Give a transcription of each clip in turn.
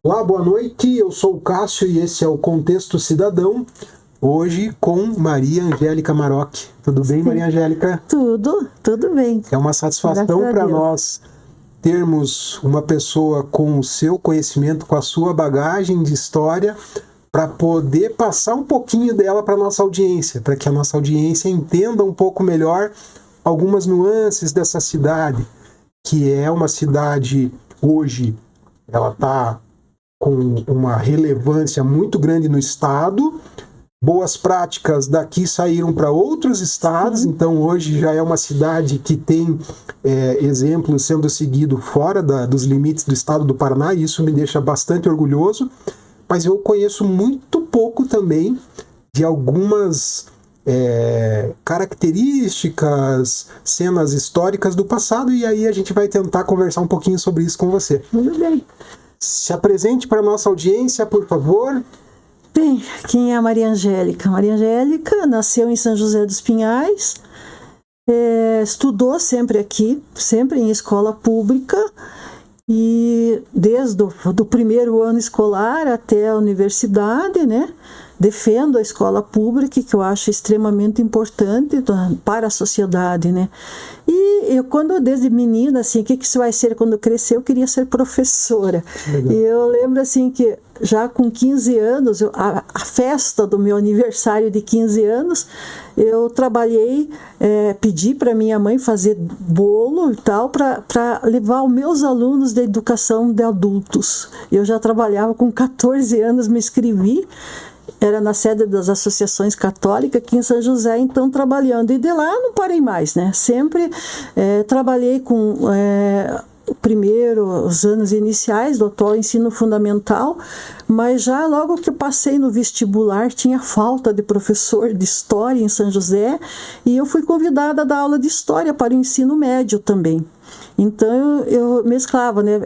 Olá, boa noite. Eu sou o Cássio e esse é o Contexto Cidadão. Hoje com Maria Angélica Marocchi. Tudo bem, Maria Angélica? Tudo bem. É uma satisfação para nós termos uma pessoa com o seu conhecimento, com a sua bagagem de história, para poder passar um pouquinho dela para a nossa audiência, para que a nossa audiência entenda um pouco melhor algumas nuances dessa cidade, que é uma cidade hoje, ela está com uma relevância muito grande no estado. Boas práticas daqui saíram para outros estados, então hoje já é uma cidade que tem exemplos sendo seguidos fora dos limites do estado do Paraná, e isso me deixa bastante orgulhoso, mas eu conheço muito pouco também de algumas características, cenas históricas do passado, e aí a gente vai tentar conversar um pouquinho sobre isso com você. Tudo bem. Se apresente para a nossa audiência, por favor. Bem, quem é a Maria Angélica? Maria Angélica nasceu em São José dos Pinhais, estudou sempre aqui, sempre em escola pública, e desde do primeiro ano escolar até a universidade, né? Defendo a escola pública, que eu acho extremamente importante para a sociedade, né? E eu, desde menina, assim, o que você vai ser quando crescer? Eu queria ser professora. Legal. E eu lembro, assim, que já com 15 anos, a festa do meu aniversário de 15 anos, eu trabalhei, pedi para minha mãe fazer bolo e tal, para levar os meus alunos da educação de adultos. Eu já trabalhava com 14 anos, me inscrevi, era na sede das associações católicas aqui em São José, então trabalhando. E de lá não parei mais, né? Sempre trabalhei com os anos iniciais do atual ensino fundamental, mas já logo que eu passei no vestibular, tinha falta de professor de história em São José, e eu fui convidada a dar aula de história para o ensino médio também. Então eu mesclava, né?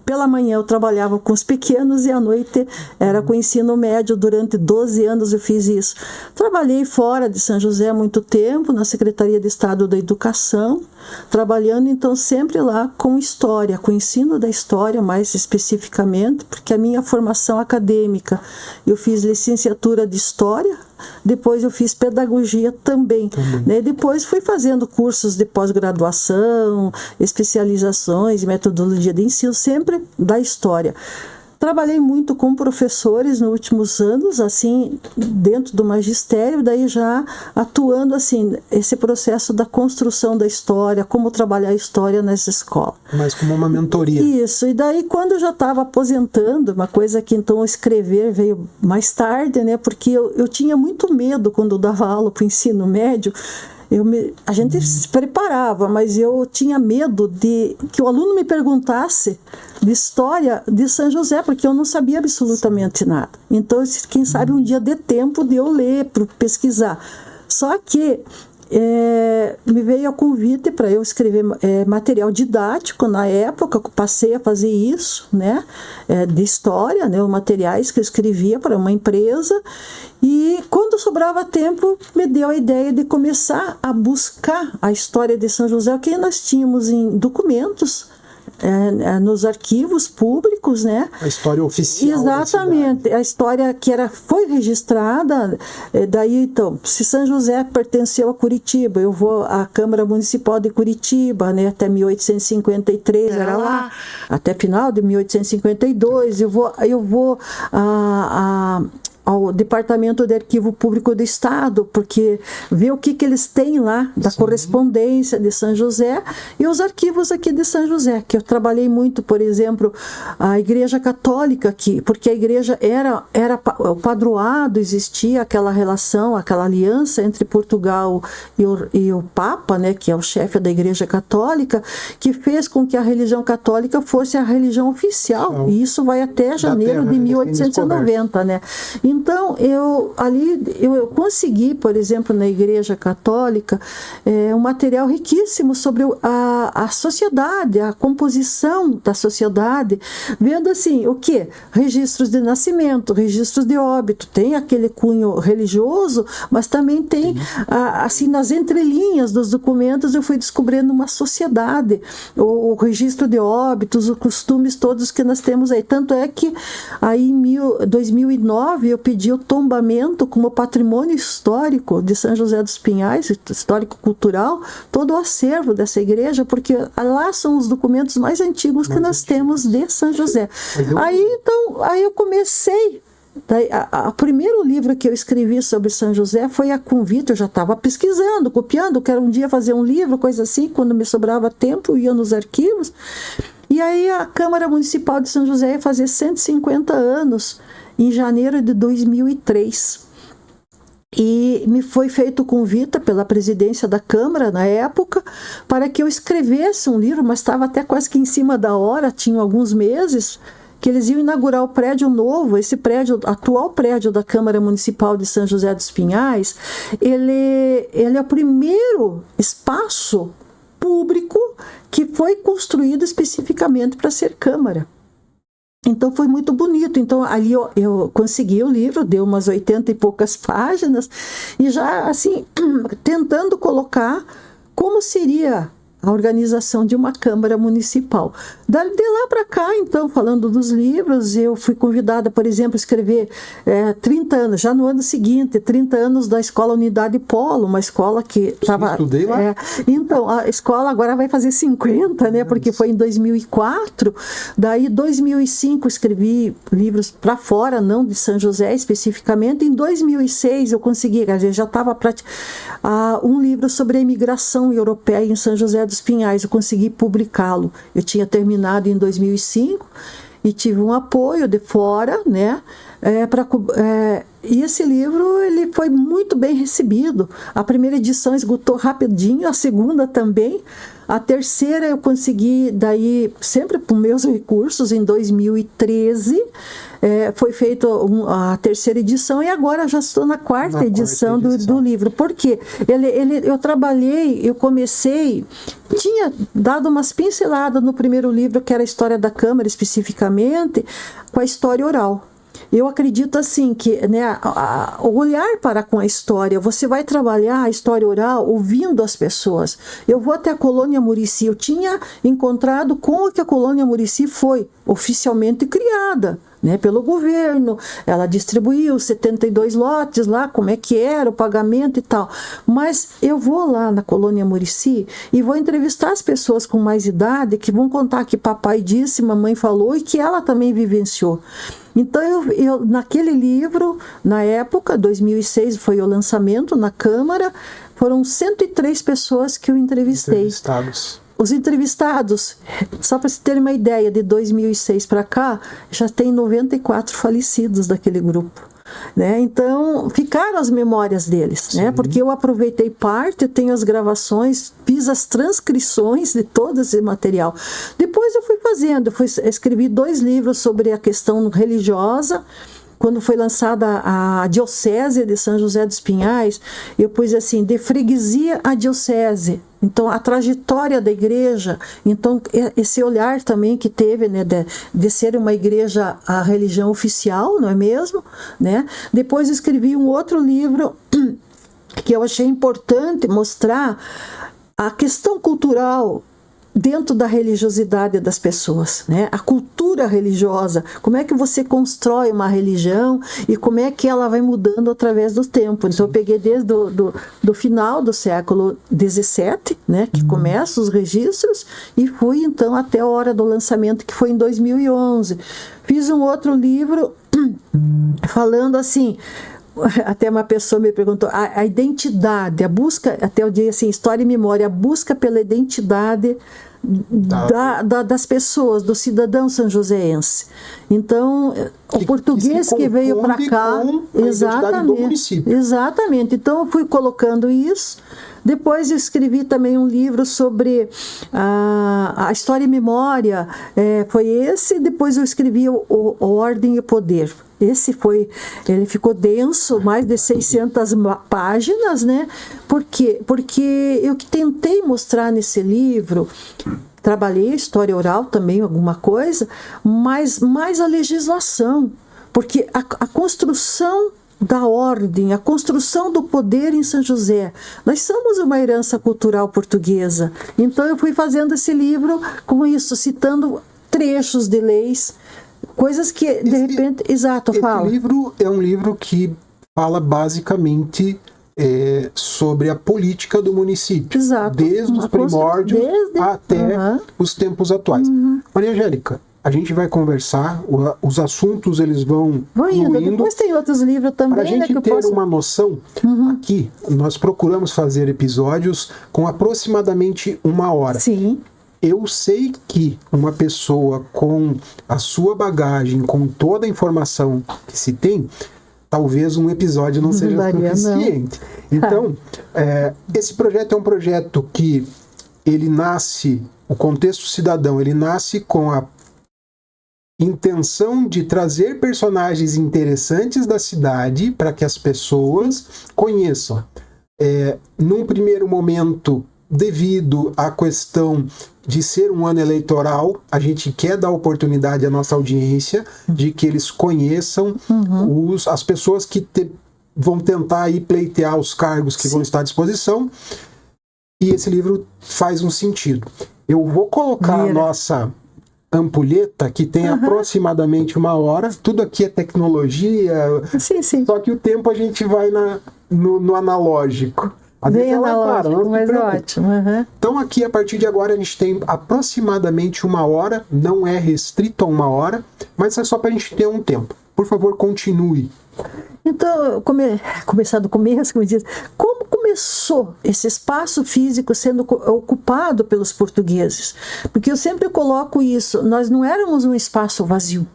Pela manhã eu trabalhava com os pequenos e à noite era com o ensino médio. Durante 12 anos eu fiz isso. Trabalhei fora de São José há muito tempo, na Secretaria de Estado da Educação, trabalhando então sempre lá com história, com o ensino da história mais especificamente, porque a minha formação acadêmica, eu fiz licenciatura de História, depois eu fiz pedagogia também. Né? Depois fui fazendo cursos de pós-graduação, especializações em metodologia de ensino, sempre da história. Trabalhei muito com professores nos últimos anos, assim, dentro do magistério, daí já atuando, assim, esse processo da construção da história, como trabalhar a história nessa escola. Mas como uma mentoria. Isso, e daí quando eu já estava aposentando, uma coisa que então escrever veio mais tarde, né, porque eu tinha muito medo quando eu dava aula para o ensino médio. A gente se preparava, mas eu tinha medo de que o aluno me perguntasse de história de São José, porque eu não sabia absolutamente nada. Então, quem sabe um dia dê tempo de eu ler, pesquisar. Só que me veio o convite para eu escrever material didático. Na época, eu passei a fazer isso, né, de história, né, os materiais que eu escrevia para uma empresa. E quando sobrava tempo, me deu a ideia de começar a buscar a história de São José, o que nós tínhamos em documentos, nos arquivos públicos, né? A história oficial. Exatamente, a história que foi registrada. Daí, então, se São José pertenceu a Curitiba, eu vou à Câmara Municipal de Curitiba, né? Até 1853, era lá, até final de 1852, eu vou ao Departamento de Arquivo Público do Estado, porque ver o que eles têm lá da correspondência de São José, e os arquivos aqui de São José, que eu trabalhei muito, por exemplo, a Igreja Católica aqui, porque a igreja era o padroado, existia aquela relação, aquela aliança entre Portugal e o Papa, né, que é o chefe da Igreja Católica, que fez com que a religião católica fosse a religião oficial, e isso vai até janeiro de 1890, né? Então, eu consegui, por exemplo, na Igreja Católica, um material riquíssimo sobre a sociedade, a composição da sociedade, vendo assim, o quê? Registros de nascimento, registros de óbito, tem aquele cunho religioso, mas também tem, assim, nas entrelinhas dos documentos, eu fui descobrindo uma sociedade, o registro de óbitos, os costumes todos que nós temos aí. Tanto é que aí em 2009 eu pedi o tombamento como patrimônio histórico de São José dos Pinhais, histórico-cultural, todo o acervo dessa igreja, porque lá são os documentos mais antigos que nós temos de São José. Aí eu comecei. O primeiro livro que eu escrevi sobre São José foi a convite. Eu já estava pesquisando, copiando, quero um dia fazer um livro, coisa assim, quando me sobrava tempo, eu ia nos arquivos. E aí a Câmara Municipal de São José ia fazer 150 anos em janeiro de 2003. E me foi feito o convite pela presidência da Câmara, na época, para que eu escrevesse um livro, mas estava até quase que em cima da hora, tinha alguns meses, que eles iam inaugurar o prédio novo. Esse prédio, atual prédio da Câmara Municipal de São José dos Pinhais, ele é o primeiro espaço público que foi construído especificamente para ser Câmara. Então foi muito bonito. Então ali eu consegui o livro, deu umas 80 e poucas páginas, e já assim, tentando colocar como seria a organização de uma Câmara Municipal. De lá para cá, então, falando dos livros, eu fui convidada, por exemplo, a escrever 30 anos, já no ano seguinte, 30 anos da Escola Unidade Polo, uma escola que estava... Estudei lá. Então, a escola agora vai fazer 50, né, porque foi em 2004. Daí, em 2005, escrevi livros para fora, não de São José especificamente. Em 2006, eu consegui, já estava um livro sobre a imigração europeia em São José dos Pinhais, eu consegui publicá-lo. Eu tinha terminado em 2005 e tive um apoio de fora, né? E esse livro ele foi muito bem recebido. A primeira edição esgotou rapidinho, a segunda também. A terceira eu consegui, daí, sempre com meus recursos, em 2013, foi feita a terceira edição, e agora já estou na quarta edição do livro. Por quê? Eu comecei, tinha dado umas pinceladas no primeiro livro, que era a história da Câmara, especificamente, com a história oral. Eu acredito assim que, né, olhar para com a história, você vai trabalhar a história oral ouvindo as pessoas. Eu vou até a Colônia Murici, eu tinha encontrado como que a Colônia Murici foi oficialmente criada, né, pelo governo. Ela distribuiu 72 lotes lá, como é que era o pagamento e tal. Mas eu vou lá na Colônia Murici e vou entrevistar as pessoas com mais idade, que vão contar que papai disse, mamãe falou, e que ela também vivenciou. Então, eu naquele livro, na época, 2006, foi o lançamento na Câmara, foram 103 pessoas que eu entrevistei. Os entrevistados, só para você ter uma ideia, de 2006 para cá, já tem 94 falecidos daquele grupo. Né? Então, ficaram as memórias deles, né? Porque eu aproveitei parte, eu tenho as gravações, fiz as transcrições de todo esse material. Depois eu escrevi 2 livros sobre a questão religiosa. Quando foi lançada a Diocese de São José dos Pinhais, eu pus assim, de freguesia à diocese. Então, a trajetória da igreja, então, esse olhar também que teve, né, de ser uma igreja, a religião oficial, não é mesmo? Né? Depois eu escrevi um outro livro que eu achei importante mostrar a questão cultural dentro da religiosidade das pessoas, né? A cultura religiosa, como é que você constrói uma religião e como é que ela vai mudando através do tempo. Então eu peguei desde do final do século XVII, né, que começa os registros, e fui então até a hora do lançamento, que foi em 2011. Fiz um outro livro falando assim, até uma pessoa me perguntou, a identidade, a busca, até eu disse assim, história e memória, a busca pela identidade das pessoas, do cidadão sanjoséense. Então, o português que veio para cá, exatamente. Então, eu fui colocando isso. Depois eu escrevi também um livro sobre a história e memória, foi esse. Depois eu escrevi o Ordem e o Poder. Ele ficou denso, mais de 600 páginas, né? Porque eu que tentei mostrar nesse livro, trabalhei história oral também, alguma coisa, mas mais a legislação, porque a construção da ordem, a construção do poder em São José. Nós somos uma herança cultural portuguesa. Então eu fui fazendo esse livro com isso, citando trechos de leis, coisas que, de repente... Exato, fala. Esse livro é um livro que fala basicamente sobre a política do município. Exato. Desde os primórdios até os tempos atuais. Maria Angélica, a gente vai conversar, os assuntos eles vão indo. Depois tem outros livros também. Para a gente ter uma noção, aqui nós procuramos fazer episódios com aproximadamente 1 hora. Sim. Eu sei que uma pessoa com a sua bagagem, com toda a informação que se tem, talvez um episódio não seja suficiente. Então, esse projeto é um projeto que ele nasce, o Contexto Cidadão, ele nasce com a intenção de trazer personagens interessantes da cidade para que as pessoas conheçam. Num primeiro momento, devido à questão de ser um ano eleitoral, a gente quer dar oportunidade à nossa audiência de que eles conheçam as pessoas que vão tentar aí pleitear os cargos que vão estar à disposição, e esse livro faz um sentido. Eu vou colocar a nossa ampulheta, que tem aproximadamente 1 hora. Tudo aqui é tecnologia, só que o tempo a gente vai no analógico. Bem analógico, mas ótimo. Então aqui, a partir de agora, a gente tem aproximadamente 1 hora, não é restrito a 1 hora, mas é só para a gente ter um tempo. Por favor, continue. Então, começar do começo, como diz, como começou esse espaço físico sendo ocupado pelos portugueses? Porque eu sempre coloco isso, nós não éramos um espaço vazio,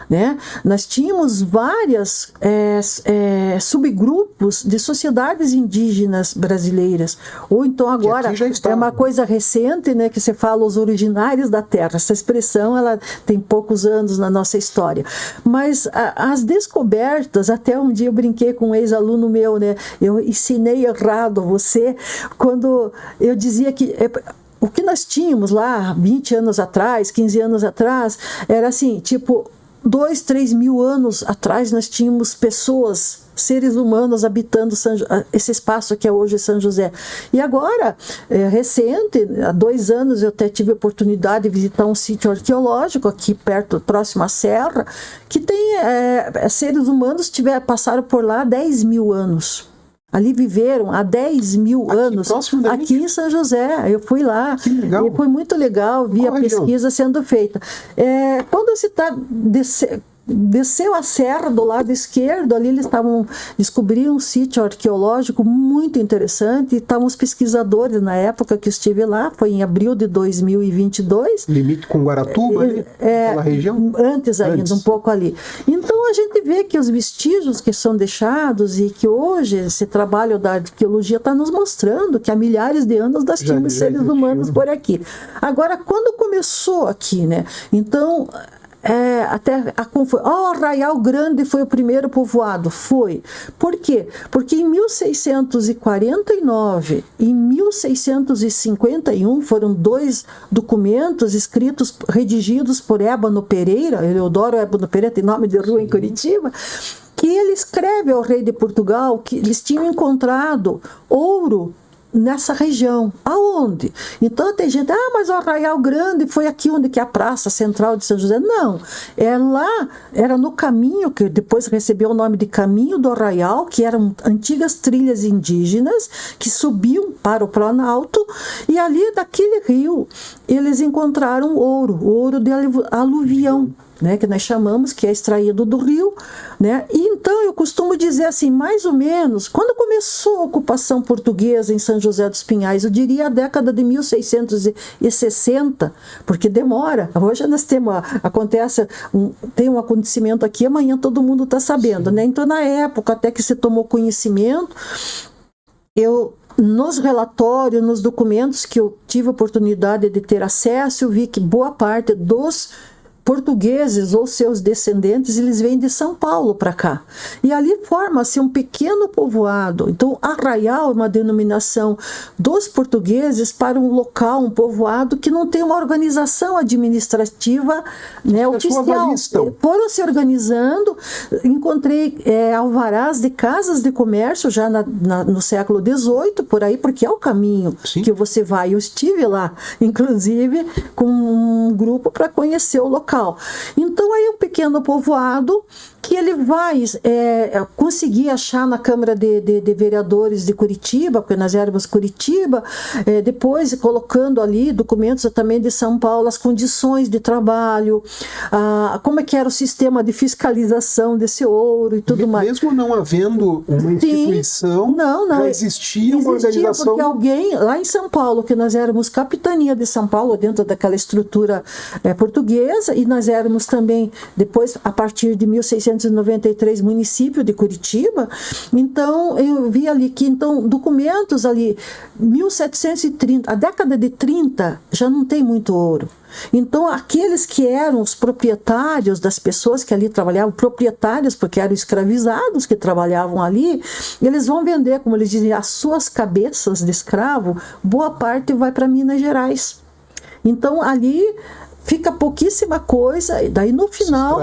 né? Nós tínhamos várias subgrupos de sociedades indígenas brasileiras, ou então agora é uma coisa recente, né, que você fala os originários da terra. Essa expressão ela tem poucos anos na nossa história, mas as descobertas, até um dia eu brinquei com um ex-aluno meu, né, eu ensinei errado você quando eu dizia que o que nós tínhamos lá 20 anos atrás, 15 anos atrás, era assim, tipo 2, 3 mil anos atrás nós tínhamos pessoas, seres humanos habitando esse espaço que é hoje São José. E agora, recente, há 2 anos eu até tive a oportunidade de visitar um sítio arqueológico aqui perto, próximo à serra, que tem seres humanos passaram por lá há 10 mil anos. Ali viveram há 10 mil anos, aqui em São José. Eu fui lá, e foi muito legal, vi a pesquisa sendo feita. Quando você desceu a serra do lado esquerdo, ali eles descobriram um sítio arqueológico muito interessante, e estavam os pesquisadores na época que eu estive lá, foi em abril de 2022. Limite com Guaratuba, ali, aquela região? Antes ainda, um pouco ali. Então a gente vê que os vestígios que são deixados, e que hoje esse trabalho da arqueologia está nos mostrando que há milhares de anos nós tínhamos seres humanos por aqui. Agora, quando começou aqui, né? Então... Arraial Grande foi o primeiro povoado. Foi. Por quê? Porque em 1649 e 1651 foram 2 documentos escritos, redigidos por Ébano Pereira, Eleodoro Ébano Pereira, tem nome de rua em Curitiba, que ele escreve ao rei de Portugal que eles tinham encontrado ouro nessa região. Aonde? Então tem gente, mas o Arraial Grande foi aqui onde que é a praça central de São José. Não, lá, era no caminho, que depois recebeu o nome de Caminho do Arraial, que eram antigas trilhas indígenas que subiam para o Planalto, e ali daquele rio eles encontraram ouro de aluvião, né, que nós chamamos, que é extraído do rio, né? E então eu costumo dizer assim, mais ou menos, quando começou a ocupação portuguesa em São José dos Pinhais, eu diria a década de 1660, porque demora. Hoje nós temos, tem um acontecimento aqui, amanhã todo mundo está sabendo, né? Então na época até que se tomou conhecimento, nos relatórios, nos documentos que eu tive a oportunidade de ter acesso, eu vi que boa parte dos portugueses ou seus descendentes, eles vêm de São Paulo para cá. E ali forma-se um pequeno povoado. Então, Arraial é uma denominação dos portugueses para um local, um povoado que não tem uma organização administrativa, né, oficial. Foram se organizando. Encontrei alvarás de casas de comércio já no século XVIII, por aí, porque é o caminho que você vai. Eu estive lá, inclusive, com um grupo para conhecer o local. Então, aí um pequeno povoado que ele vai conseguir achar na Câmara de Vereadores de Curitiba, porque nós éramos Curitiba, depois colocando ali documentos também de São Paulo, as condições de trabalho, como é que era o sistema de fiscalização desse ouro e tudo mais. Mesmo não havendo uma instituição, já existia uma organização. Porque alguém, lá em São Paulo, que nós éramos capitania de São Paulo, dentro daquela estrutura portuguesa, e nós éramos também, depois, a partir de 1693, município de Curitiba. Então, eu vi ali que, documentos ali, 1730, a década de 30, já não tem muito ouro. Então, aqueles que eram os proprietários das pessoas que ali trabalhavam, proprietários porque eram escravizados que trabalhavam ali, eles vão vender, como eles dizem, as suas cabeças de escravo, boa parte vai para Minas Gerais. Então, ali fica pouquíssima coisa, e daí no final,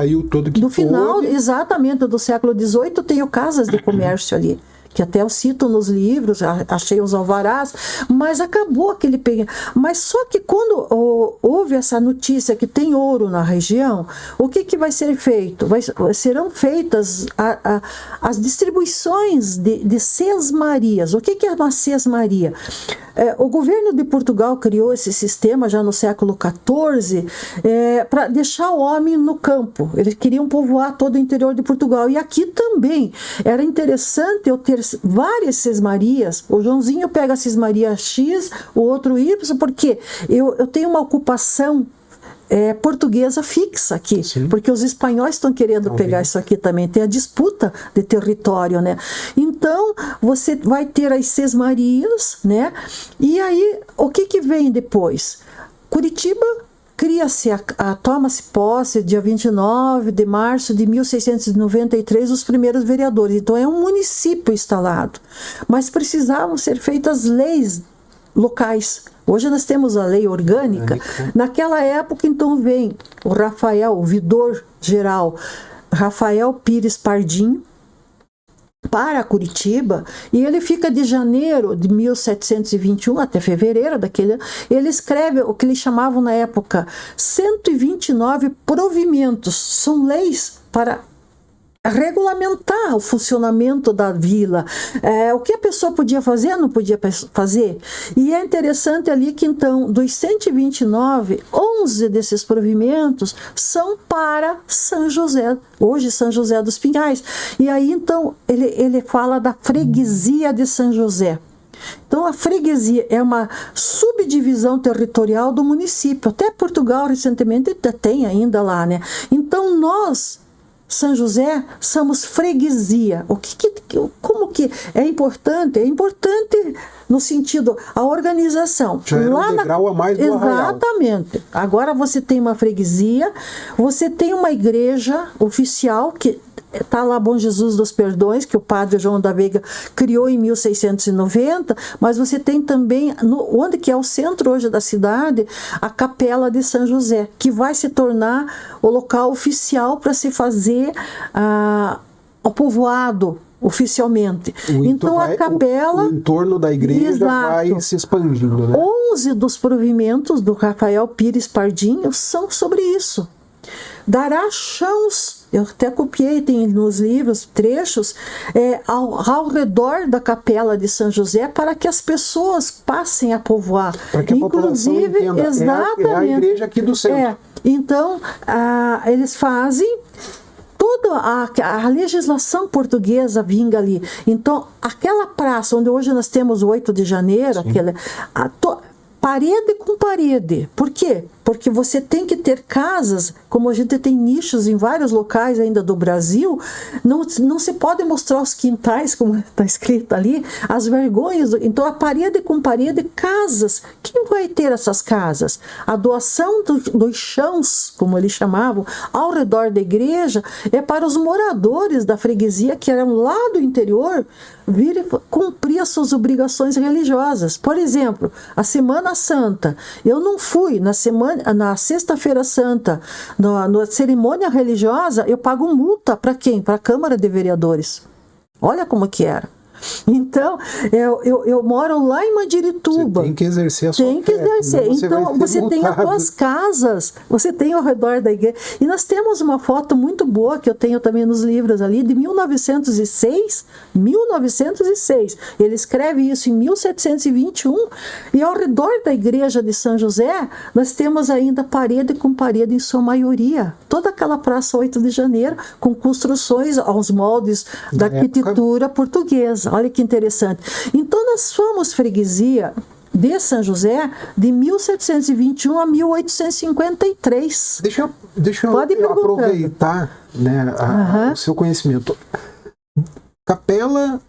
exatamente, do século XVIII, tenho casas de comércio ali, que até eu cito nos livros, achei os alvarás, mas acabou aquele pequeno. Mas só que quando houve essa notícia que tem ouro na região, o que vai ser feito? Serão feitas as distribuições de sesmarias. O que é uma sesmaria? O governo de Portugal criou esse sistema já no século XIV para deixar o homem no campo. Eles queriam povoar todo o interior de Portugal. E aqui também era interessante eu ter várias sesmarias. O Joãozinho pega a sesmaria X, o outro Y, porque eu tenho uma ocupação portuguesa fixa aqui, porque os espanhóis estão querendo pegar isso aqui também, tem a disputa de território, né? Então, você vai ter as sesmarias, né? E aí, o que vem depois? Curitiba cria-se, toma-se posse dia 29 de março de 1693 os primeiros vereadores. Então, é um município instalado, mas precisavam ser feitas leis locais. Hoje nós temos a lei orgânica. Naquela época, então, vem o Rafael, o vidor geral, Rafael Pires Pardinho, para Curitiba, e ele fica de janeiro de 1721 até fevereiro daquele. Ele escreve o que eles chamavam na época 129 provimentos. São leis para regulamentar o funcionamento da vila. O que a pessoa podia fazer, não podia fazer. E é interessante ali que, então, dos 129, 11 desses provimentos são para São José, hoje São José dos Pinhais. E aí, então, ele fala da freguesia de São José. Então, a freguesia é uma subdivisão territorial do município. Até Portugal, recentemente, tem ainda lá, né? Então, nós, São José, somos freguesia. Como que é importante? É importante no sentido, a organização. Já era um degrau a mais do Arraial. Exatamente. Agora você tem uma freguesia, você tem uma igreja oficial que está lá Bom Jesus dos Perdões, que o padre João da Veiga criou em 1690, mas você tem também, onde que é o centro hoje da cidade, a Capela de São José, que vai se tornar o local oficial para se fazer o povoado oficialmente. Então a capela... O entorno da igreja vai se expandindo, né? 11 dos provimentos do Rafael Pires Pardinho são sobre isso. Dará chãos, eu até copiei, tem nos livros trechos, ao redor da capela de São José, para que as pessoas passem a povoar. Para que a população entenda. Exatamente. É a igreja aqui do centro. Então, eles fazem toda a legislação portuguesa vinga ali. Então, aquela praça onde hoje nós temos o 8 de janeiro, parede com parede. Por quê? Porque você tem que ter casas, como a gente tem nichos em vários locais ainda do Brasil, não se pode mostrar os quintais, como está escrito ali, as vergonhas. Então, a parede com parede, casas que vai ter essas casas? A doação dos chãos, como eles chamavam, ao redor da igreja, é para os moradores da freguesia que eram lá do interior vir cumprir as suas obrigações religiosas. Por exemplo, a Semana Santa. Eu não fui na Sexta-feira Santa, na cerimônia religiosa, eu pago multa para quem? Para a Câmara de Vereadores. Olha como que era. Então, eu moro lá em Mandirituba. Você tem que exercer a sua fé. Tem que exercer. Então, você tem as suas casas, você tem ao redor da igreja. E nós temos uma foto muito boa, que eu tenho também nos livros ali, de 1906. Ele escreve isso em 1721. E ao redor da igreja de São José, nós temos ainda parede com parede em sua maioria. Toda aquela praça 8 de janeiro, com construções aos moldes da arquitetura portuguesa. Olha que interessante. Então, nós fomos freguesia de São José de 1721 a 1853. Deixa eu aproveitar, né, o seu conhecimento. Capela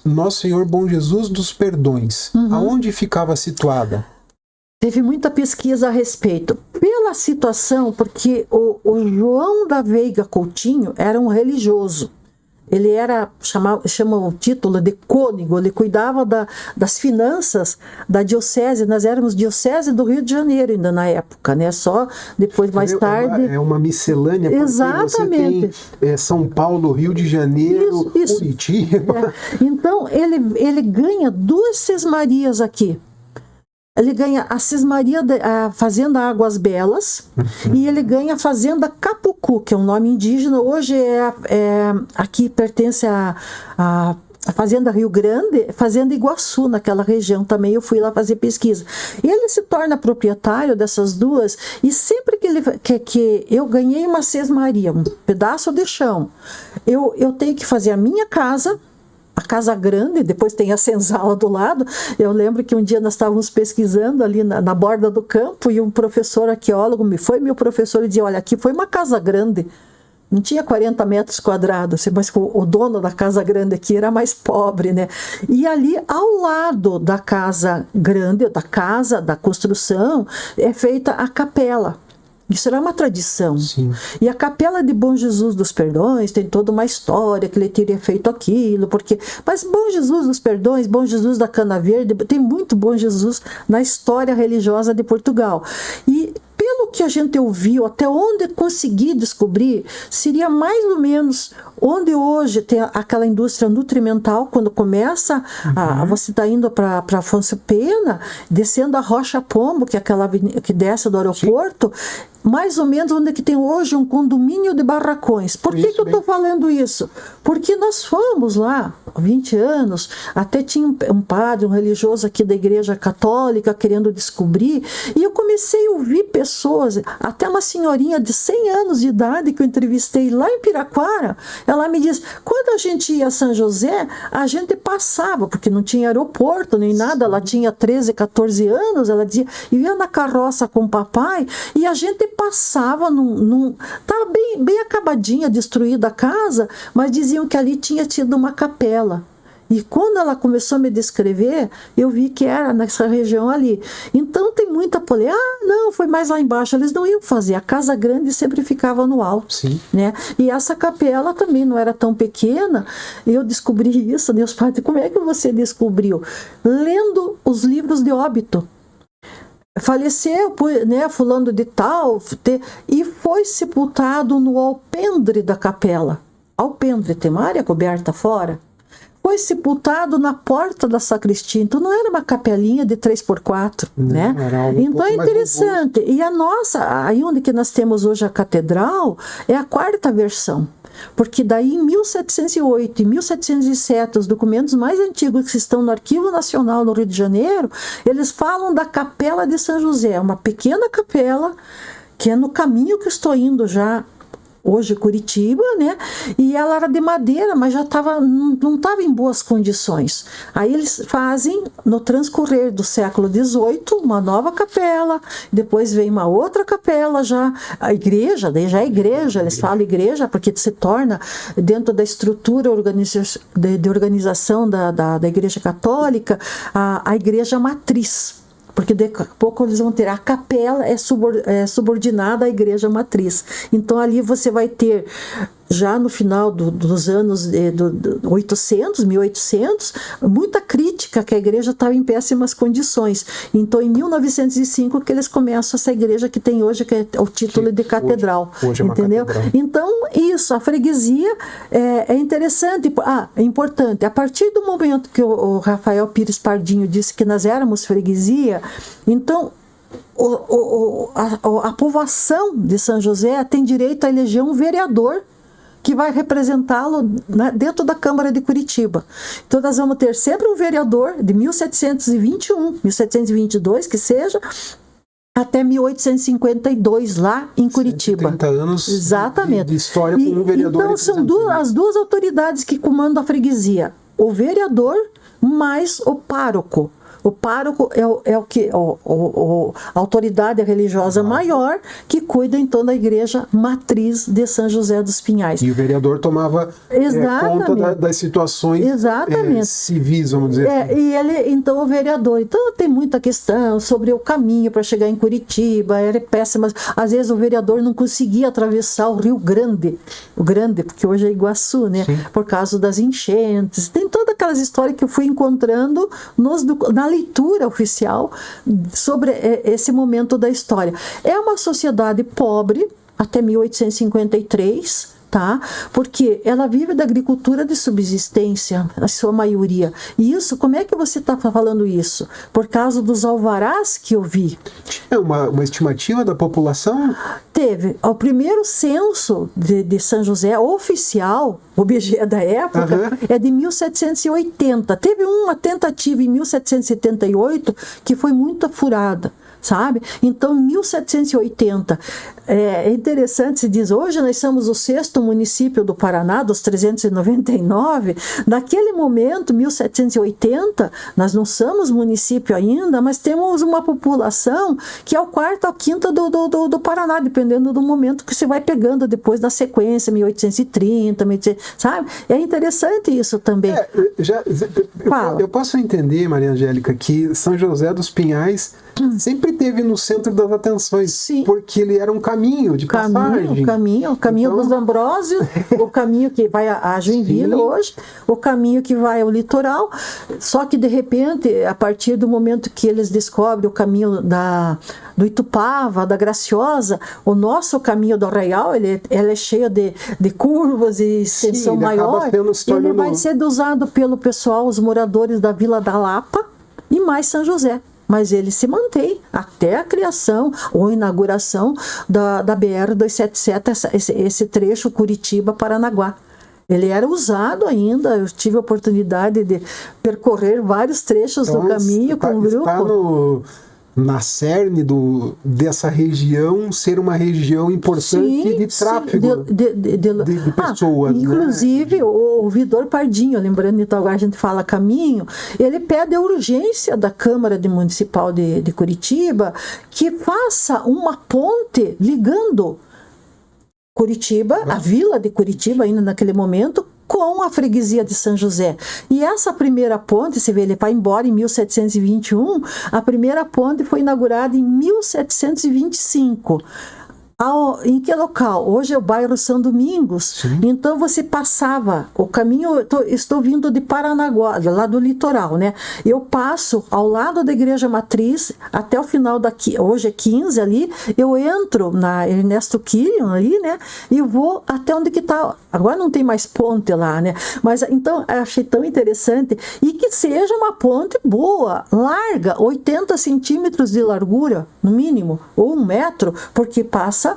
Nosso Senhor Bom Jesus dos Perdões. Aonde ficava situada? Teve muita pesquisa a respeito. Pela situação, porque o João da Veiga Coutinho era um religioso. Ele chama o título de cônego, ele cuidava das finanças da diocese. Nós éramos diocese do Rio de Janeiro ainda na época, né? Só depois, mais tarde... É uma miscelânea, porque exatamente. Você tem São Paulo, Rio de Janeiro, isso. Curitiba... Então, ele ganha 2 sesmarias aqui. Ele ganha a Sesmaria, a Fazenda Águas Belas, e ele ganha a Fazenda Capucu, que é um nome indígena. Hoje aqui pertence a Fazenda Rio Grande, Fazenda Iguaçu, naquela região também. Eu fui lá fazer pesquisa. E ele se torna proprietário dessas 2, e sempre que eu ganhei uma Sesmaria, um pedaço de chão, eu tenho que fazer a minha casa, a Casa Grande, depois tem a senzala do lado. Eu lembro que um dia nós estávamos pesquisando ali na borda do campo, e um professor arqueólogo meu professor, e dizia: olha, aqui foi uma casa grande, não tinha 40 metros quadrados, mas o dono da Casa Grande aqui era mais pobre, né? E ali ao lado da Casa Grande, da construção, é feita a capela. Isso era uma tradição. Sim. E a Capela de Bom Jesus dos Perdões tem toda uma história que ele teria feito aquilo, mas Bom Jesus dos Perdões, Bom Jesus da Cana Verde, tem muito Bom Jesus na história religiosa de Portugal. E pelo que a gente ouviu, até onde consegui descobrir, seria mais ou menos onde hoje tem aquela indústria nutrimental, quando começa, você está indo para Afonso Pena, descendo a Rocha Pombo, que é aquela avenida que desce do aeroporto, mais ou menos onde que tem hoje um condomínio de barracões. Por que eu estou falando isso? Porque nós fomos lá há 20 anos, até tinha um padre, um religioso aqui da Igreja Católica querendo descobrir, e eu comecei a ouvir pessoas, até uma senhorinha de 100 anos de idade que eu entrevistei lá em Piraquara, ela me diz: quando a gente ia a São José, a gente passava, porque não tinha aeroporto nem nada, ela tinha 13, 14 anos, ela dizia, eu ia na carroça com o papai, e a gente passava estava bem acabadinha, destruída a casa, mas diziam que ali tinha tido uma capela. E quando ela começou a me descrever, eu vi que era nessa região ali. Então tem muita polêmica. Não, foi mais lá embaixo. Eles não iam fazer. A Casa Grande sempre ficava no alto. Sim. Né? E essa capela também não era tão pequena. Eu descobri isso. Meus pais, como é que você descobriu? Lendo os livros de óbito. Faleceu, né, fulano de tal, e foi sepultado no alpendre da capela. Alpendre, tem uma área coberta fora. Foi sepultado na porta da sacristia. Então não era uma capelinha de 3x4, né? Então é interessante. E a nossa, aí onde que nós temos hoje a catedral, é a 4ª versão. Porque daí em 1708 e 1707, os documentos mais antigos que estão no Arquivo Nacional no Rio de Janeiro, eles falam da Capela de São José, uma pequena capela que é no caminho que estou indo já hoje Curitiba, né? E ela era de madeira, mas já não estava em boas condições. Aí eles fazem, no transcorrer do século XVIII, uma nova capela, depois vem uma outra capela, já a igreja, daí já é igreja, eles falam igreja porque se torna dentro da estrutura de organização da Igreja Católica, a igreja matriz. porque daqui a pouco eles vão ter a capela é subordinada à igreja matriz. Então ali você vai ter, já no final dos anos 1800, muita crítica que a igreja estava em péssimas condições. Então, em 1905, que eles começam essa igreja que tem hoje, que é o título de catedral. Hoje é uma entendeu? catedral. Então, isso, a freguesia é interessante. É importante. A partir do momento que o Rafael Pires Pardinho disse que nós éramos freguesia, então a povoação de São José tem direito a eleger um vereador que vai representá-lo dentro da Câmara de Curitiba. Então nós vamos ter sempre um vereador de 1721, 1722, que seja, até 1852, lá em Curitiba. 30 anos exatamente. De história com um vereador. Então são as duas autoridades que comandam a freguesia. O vereador mais o pároco. O pároco é o que a autoridade religiosa maior que cuida então da igreja matriz de São José dos Pinhais. E o vereador tomava conta das situações civis, vamos dizer assim. E ele, então, o vereador. Então tem muita questão sobre o caminho para chegar em Curitiba, era péssimo. Às vezes o vereador não conseguia atravessar o Rio Grande, porque hoje é Iguaçu, né? Sim. Por causa das enchentes. Tem todas aquelas histórias que eu fui encontrando na leitura oficial sobre esse momento da história. É uma sociedade pobre até 1853, tá? Porque ela vive da agricultura de subsistência, a sua maioria. E isso, como é que você está falando isso? Por causa dos alvarás que eu vi. É uma estimativa da população? Teve. O primeiro censo de São José oficial, o IBGE da época, é de 1780. Teve uma tentativa em 1778 que foi muito furada, sabe? Então, em 1780, é interessante, se diz, hoje nós somos o 6º município do Paraná, dos 399. Naquele momento, 1780, nós não somos município ainda, mas temos uma população que é o 4º ao 5º do Paraná, dependendo do momento que você vai pegando depois da sequência, 1830, sabe? É interessante isso também. Eu posso entender, Maria Angélica, que São José dos Pinhais sempre esteve no centro das atenções. Sim. Porque ele era um caminho de passagem. O caminho dos Ambrósios, o caminho que vai a Joinville hoje, o caminho que vai ao litoral. Só que, de repente, a partir do momento que eles descobrem o caminho do Itupava, da Graciosa, o nosso caminho do Arraial, ele é cheio de curvas e extensão maior. Ele vai ser usado pelo pessoal, os moradores da Vila da Lapa e mais São José. Mas ele se mantém até a criação ou inauguração da BR-277, esse trecho Curitiba-Paranaguá. Ele era usado ainda, eu tive a oportunidade de percorrer vários trechos do caminho com o grupo. Está na cerne dessa região ser uma região importante de tráfego de pessoas. Inclusive, né? O Vidor Pardinho, lembrando então agora a gente fala caminho, ele pede a urgência da Câmara Municipal de Curitiba que faça uma ponte ligando Curitiba, a vila de Curitiba ainda naquele momento, com a freguesia de São José. E essa primeira ponte, você vê, ele vai embora em 1721, a primeira ponte foi inaugurada em 1725. Em que local? Hoje é o bairro São Domingos. Sim. Então você passava o caminho, estou vindo de Paranaguá, lá do litoral, né? Eu passo ao lado da igreja matriz até o final daqui, hoje é 15 ali, eu entro na Ernesto Killian ali, né? E vou até onde que está. Agora não tem mais ponte lá, né? Mas então eu achei tão interessante e que seja uma ponte boa, larga, 80 centímetros de largura, no mínimo, ou 1 metro, porque passa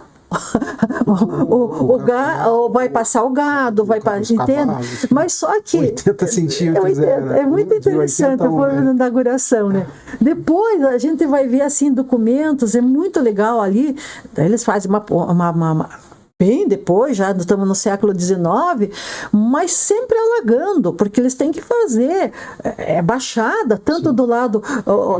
vai passar o gado, vai passar, entende? Mas só que 80 centímetros é muito interessante a forma da inauguração, né? Depois a gente vai ver assim documentos, é muito legal ali. Eles fazem bem depois, já estamos no século XIX, mas sempre alagando, porque eles têm que fazer baixada, tanto do lado,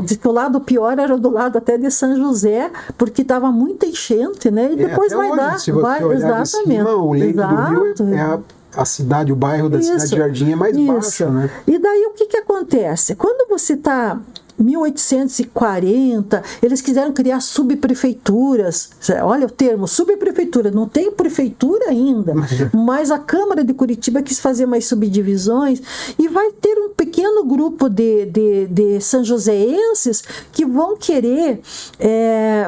diz que o lado pior era do lado até de São José, porque estava muita enchente, né? E depois vai hoje, dar. Se você olhar exatamente. De cima, o leito do rio a cidade, o bairro da cidade de Jardim é mais baixo, né? E daí o que acontece? Quando você está 1840, eles quiseram criar subprefeituras. Olha o termo, subprefeitura. Não tem prefeitura ainda, mas a Câmara de Curitiba quis fazer mais subdivisões e vai ter um pequeno grupo de sanjoséenses que vão querer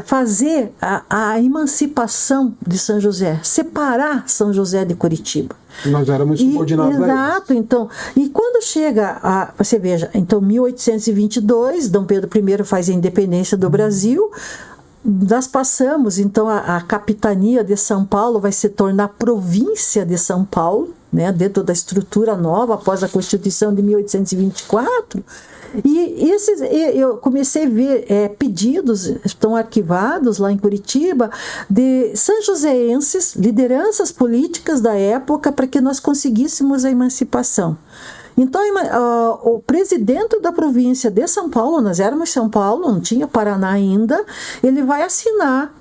fazer a emancipação de São José, separar São José de Curitiba. Nós éramos subordinados a eles. Exato, então. E quando chega você veja, então 1822, Dom Pedro I faz a independência do Brasil. Nós passamos, então, a capitania de São Paulo vai se tornar província de São Paulo, né, dentro da estrutura nova, após a Constituição de 1824. E eu comecei a ver pedidos, estão arquivados lá em Curitiba, de sanjoséenses, lideranças políticas da época, para que nós conseguíssemos a emancipação. Então, o presidente da província de São Paulo, nós éramos São Paulo, não tinha Paraná ainda, ele vai assinar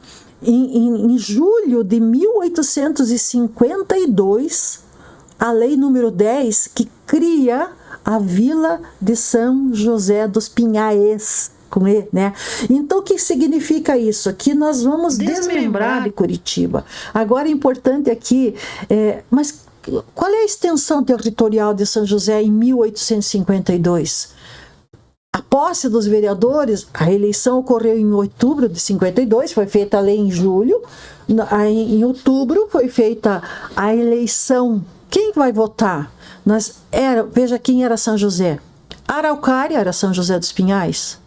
em julho de 1852 a lei número 10, que cria a Vila de São José dos Pinhais, com E, né? Então, o que significa isso? Que nós vamos desmembrar de Curitiba. Agora, é importante aqui, mas qual é a extensão territorial de São José em 1852? A posse dos vereadores, a eleição ocorreu em outubro de 52, foi feita a lei em julho. Em outubro foi feita a eleição. Quem vai votar? Veja quem era São José. Araucária era São José dos Pinhais.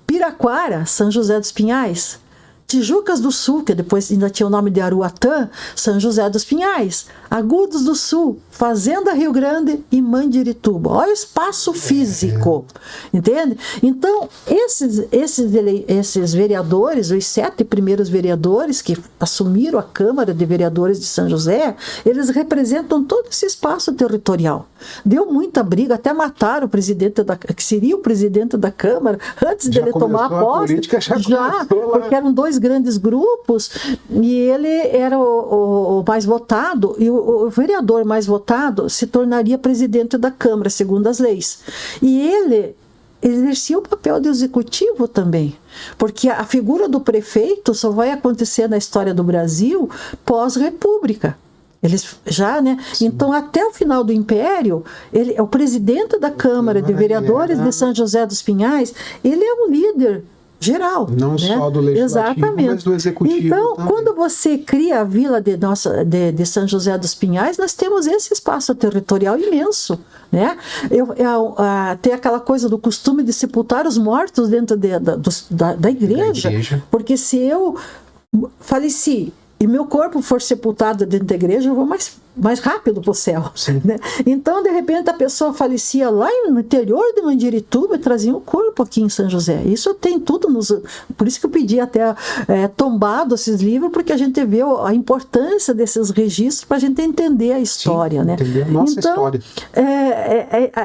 Piraquara, São José dos Pinhais. Tijucas do Sul, que depois ainda tinha o nome de Aruatã, São José dos Pinhais. Agudos do Sul, Fazenda Rio Grande e Mandirituba. Olha o espaço físico, entende? Então, esses vereadores, os 7 primeiros vereadores que assumiram a Câmara de Vereadores de São José, eles representam todo esse espaço territorial. Deu muita briga, até mataram o presidente que seria o presidente da Câmara, antes dele tomar a posse. Porque eram 2 grandes grupos, e ele era o mais votado, e o vereador mais votado se tornaria presidente da Câmara, segundo as leis. E ele exercia o papel de executivo também, porque a figura do prefeito só vai acontecer na história do Brasil pós-república. Eles já, né? Sim. Então, até o final do Império, ele é o presidente da Câmara de Vereadores de São José dos Pinhais, ele é um líder geral. Não, né? Só do legislativo, mas do executivo. Então, também. Quando você cria a vila de São José dos Pinhais, nós temos esse espaço territorial imenso, né? Tem aquela coisa do costume de sepultar os mortos dentro da igreja, porque se eu faleci e meu corpo for sepultado dentro da igreja, eu vou mais rápido para o céu. Né? Então, de repente, a pessoa falecia lá no interior de Mandirituba e trazia o corpo aqui em São José. Isso tem tudo por isso que eu pedi até tombado esses livros, porque a gente vê a importância desses registros para a gente entender a história. Sim, né? Entender a nossa história.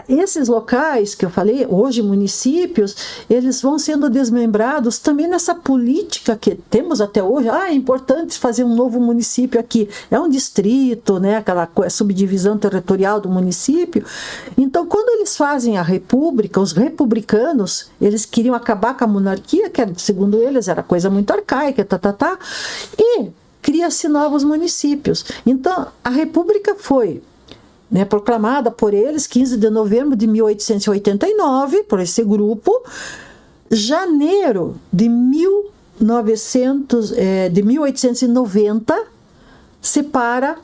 Esses locais que eu falei, hoje municípios, eles vão sendo desmembrados também nessa política que temos até hoje. É importante fazer um novo município aqui. É um distrito, né? Aquela subdivisão territorial do município. Então, quando eles fazem a república, os republicanos, eles queriam acabar com a monarquia, que segundo eles era coisa muito arcaica, e cria-se novos municípios. Então, a república foi, né, proclamada por eles 15 de novembro de 1889, por esse grupo. Janeiro de 1890 separa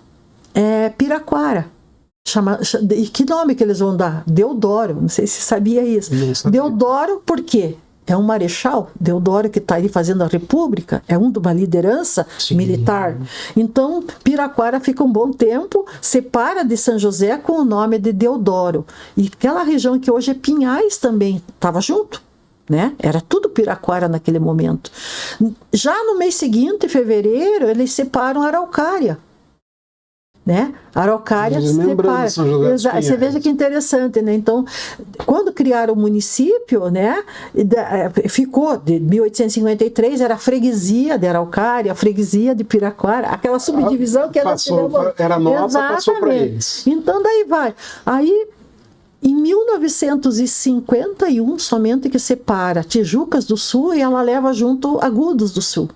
Piraquara. E que nome que eles vão dar? Deodoro, não sei se sabia isso. Deodoro por quê? É um marechal, Deodoro, que está aí fazendo a república, é de uma liderança militar. Então, Piraquara fica um bom tempo, separa de São José com o nome de Deodoro. E aquela região que hoje é Pinhais também estava junto. Né? Era tudo Piraquara naquele momento. Já no mês seguinte, em fevereiro, eles separam Araucária. né? Araucária separa. Você veja que interessante, né? Então, quando criaram o município, né? Ficou de 1853, era a freguesia de Araucária, a freguesia de Piraquara, aquela subdivisão que era nossa, passou para eles. Então daí vai. Aí em 1951, somente que separa Tijucas do Sul e ela leva junto Agudos do Sul.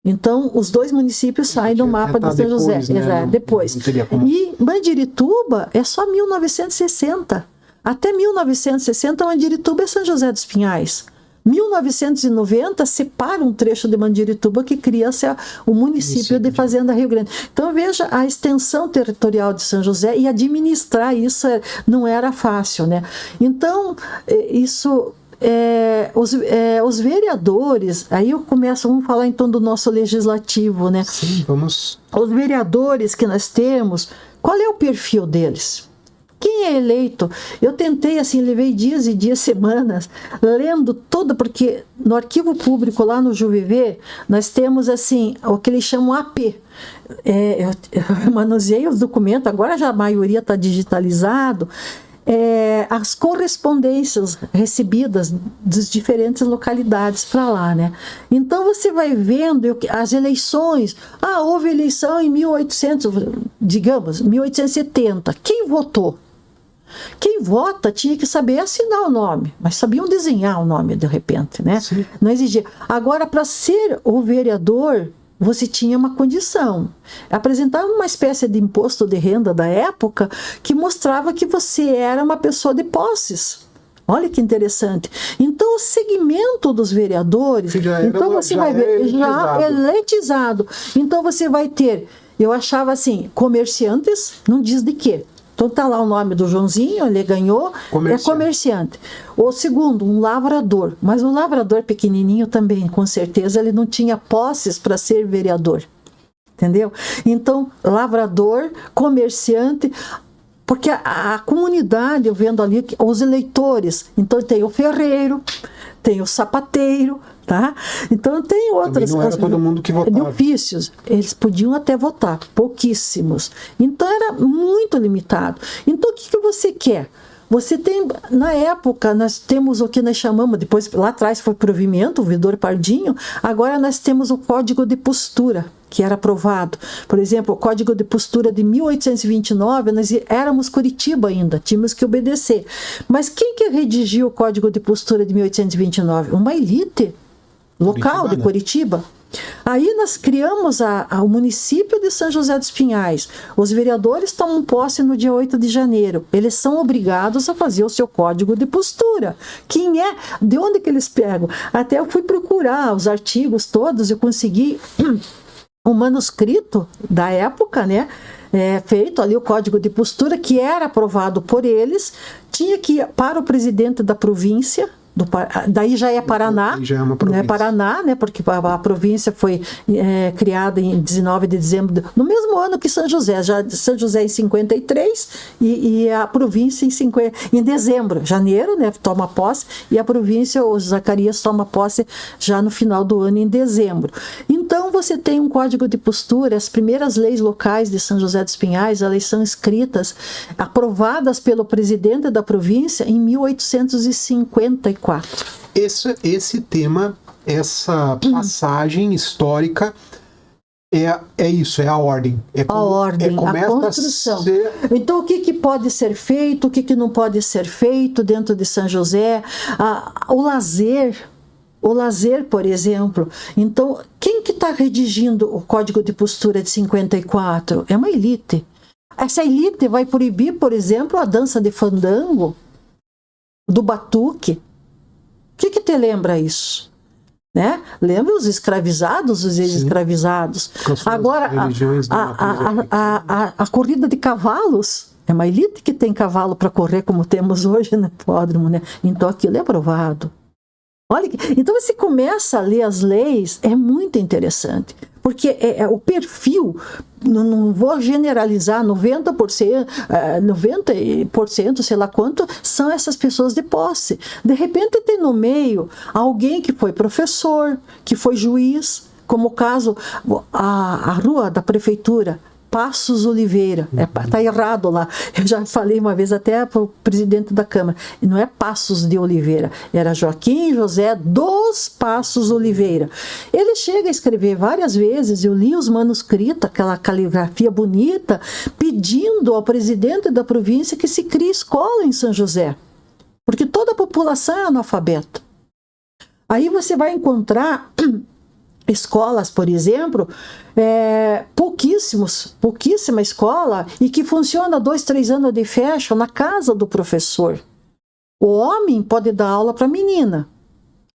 Então, os dois municípios saem do mapa de São José. Né? Depois. E Mandirituba é só 1960. Até 1960, Mandirituba é São José dos Pinhais. 1990, separa um trecho de Mandirituba que cria-se o município de Fazenda Rio Grande. Então, veja a extensão territorial de São José e administrar isso não era fácil, né? Então, isso... os vereadores, aí vamos falar então do nosso legislativo, né? Sim, vamos. Os vereadores que nós temos, qual é o perfil deles? Quem é eleito? Eu tentei, assim, levei dias e dias, semanas, lendo tudo, porque no arquivo público lá no Juviver, nós temos, assim, o que eles chamam AP. Eu manuseei os documentos, agora já a maioria está digitalizado, as correspondências recebidas das diferentes localidades para lá, né? Então você vai vendo as eleições. Houve eleição em 1870. Quem votou? Quem vota tinha que saber assinar o nome, mas sabiam desenhar o nome de repente, né? Sim. Não exigia. Agora, para ser o vereador, você tinha uma condição. Apresentava uma espécie de imposto de renda da época que mostrava que você era uma pessoa de posses. Olha que interessante. Então, o segmento dos vereadores, então você vai ver, já elitizado. Então, você vai ter, eu achava assim, comerciantes, não diz de quê. Então está lá o nome do Joãozinho, ele ganhou, é comerciante. O segundo, um lavrador, mas um lavrador pequenininho também, com certeza ele não tinha posses para ser vereador, entendeu? Então, lavrador, comerciante, porque a comunidade, eu vendo ali, os eleitores, então tem o ferreiro, tem o sapateiro, tá? Então tem outras. Não era todo mundo que votava. De ofícios, eles podiam até votar, pouquíssimos. Então era muito limitado. Então o que você quer? Você tem, na época, nós temos o que nós chamamos, depois lá atrás foi provimento, o Vidor Pardinho, agora nós temos o Código de Postura, que era aprovado. Por exemplo, o Código de Postura de 1829, nós éramos Curitiba ainda, tínhamos que obedecer. Mas quem que redigiu o Código de Postura de 1829? Uma elite local de Curitiba. Aí nós criamos o município de São José dos Pinhais. Os vereadores tomam posse no dia 8 de janeiro. Eles são obrigados a fazer o seu código de postura. Quem é? De onde que eles pegam? Até eu fui procurar os artigos todos, eu consegui um manuscrito da época, né? Feito ali o código de postura, que era aprovado por eles, tinha que ir para o presidente da província. Daí já é Paraná, já é uma província. Né, Paraná, né, porque a província foi criada em 19 de dezembro, no mesmo ano que São José, São José em 53 e a província em dezembro, janeiro, né, toma posse, e a província, o Zacarias toma posse já no final do ano, em dezembro. Então você tem um código de postura, as primeiras leis locais de São José dos Pinhais, elas são escritas, aprovadas pelo presidente da província em 1854. Esse tema, essa passagem histórica é isso, é a ordem. A ordem, a construção. Então, o que pode ser feito, o que não pode ser feito dentro de São José? O lazer, por exemplo. Então, quem que está redigindo o Código de Postura de 54? É uma elite. Essa elite vai proibir, por exemplo, a dança de fandango, do batuque. O que te lembra isso? Né? Lembra os escravizados, os ex-escravizados? Agora, a corrida de cavalos, é uma elite que tem cavalo para correr, como temos hoje no hipódromo, né? Então aquilo é aprovado. Olha, então você começa a ler as leis, é muito interessante, porque o perfil, não vou generalizar, 90%, sei lá quanto, são essas pessoas de posse. De repente tem no meio alguém que foi professor, que foi juiz, como o caso, a rua da prefeitura, Passos Oliveira. Tá errado lá. Eu já falei uma vez até para o presidente da Câmara. Não é Passos de Oliveira. Era Joaquim José dos Passos Oliveira. Ele chega a escrever várias vezes, eu li os manuscritos, aquela caligrafia bonita, pedindo ao presidente da província que se crie escola em São José. Porque toda a população é analfabeta. Aí você vai encontrar escolas, por exemplo, pouquíssima escola, e que funciona 2, 3 anos de fecha na casa do professor. O homem pode dar aula para a menina.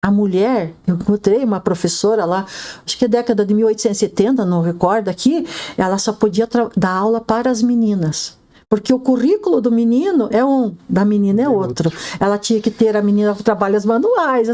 A mulher, eu encontrei uma professora lá, acho que é década de 1870, não recordo aqui, ela só podia dar aula para as meninas. Porque o currículo do menino é um, da menina é outro. Ela tinha que ter a menina trabalhos manuais,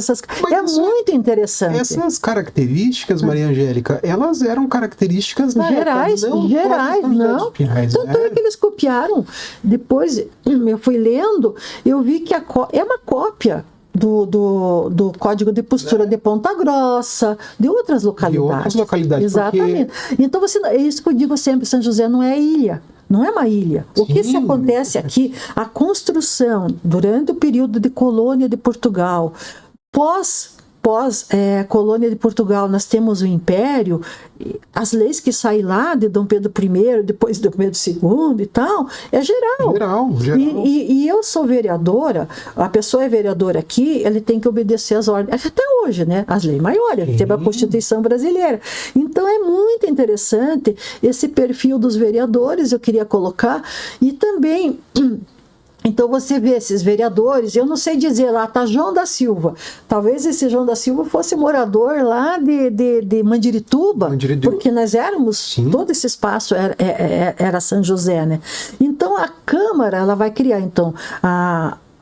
muito interessante. Essas características, Maria Angélica, elas eram características gerais, não. Tanto é que eles copiaram. Depois eu fui lendo, eu vi que é uma cópia do Código de Postura de Ponta Grossa, de outras localidades. Exatamente. Porque... Então, é isso que eu digo sempre, São José não é ilha. Não é uma ilha. O que se acontece aqui, a construção durante o período de colônia de Portugal, pós colônia de Portugal, nós temos o Império, as leis que saem lá de Dom Pedro I, depois de Dom Pedro II e tal, é geral. E eu sou vereadora, a pessoa é vereadora aqui, ele tem que obedecer às ordens, até hoje, né? As leis maiores, teve a Constituição brasileira. Então é muito interessante esse perfil dos vereadores, eu queria colocar, e também... Então você vê esses vereadores, eu não sei dizer lá, tá João da Silva. Talvez esse João da Silva fosse morador lá de Mandirituba, porque nós éramos, todo esse espaço era São José, né? Então a Câmara, ela vai criar então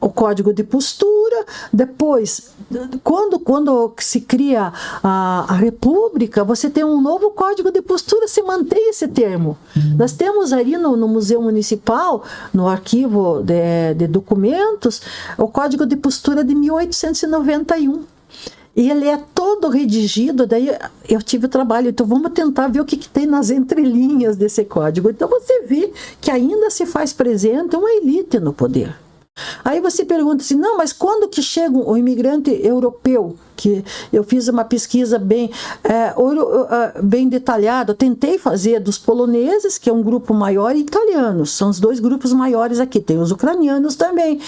o Código de Postura, depois, quando se cria a República, você tem um novo Código de Postura, se mantém esse termo. Nós temos ali no Museu Municipal, no arquivo de documentos, o Código de Postura de 1891. E ele é todo redigido, daí eu tive o trabalho, então vamos tentar ver o que tem nas entrelinhas desse código. Então você vê que ainda se faz presente uma elite no poder. Aí você pergunta assim, não, mas quando que chega o imigrante europeu? Que eu fiz uma pesquisa bem detalhada, eu tentei fazer dos poloneses, que é um grupo maior, e italianos, são os 2 grupos maiores aqui, tem os ucranianos também,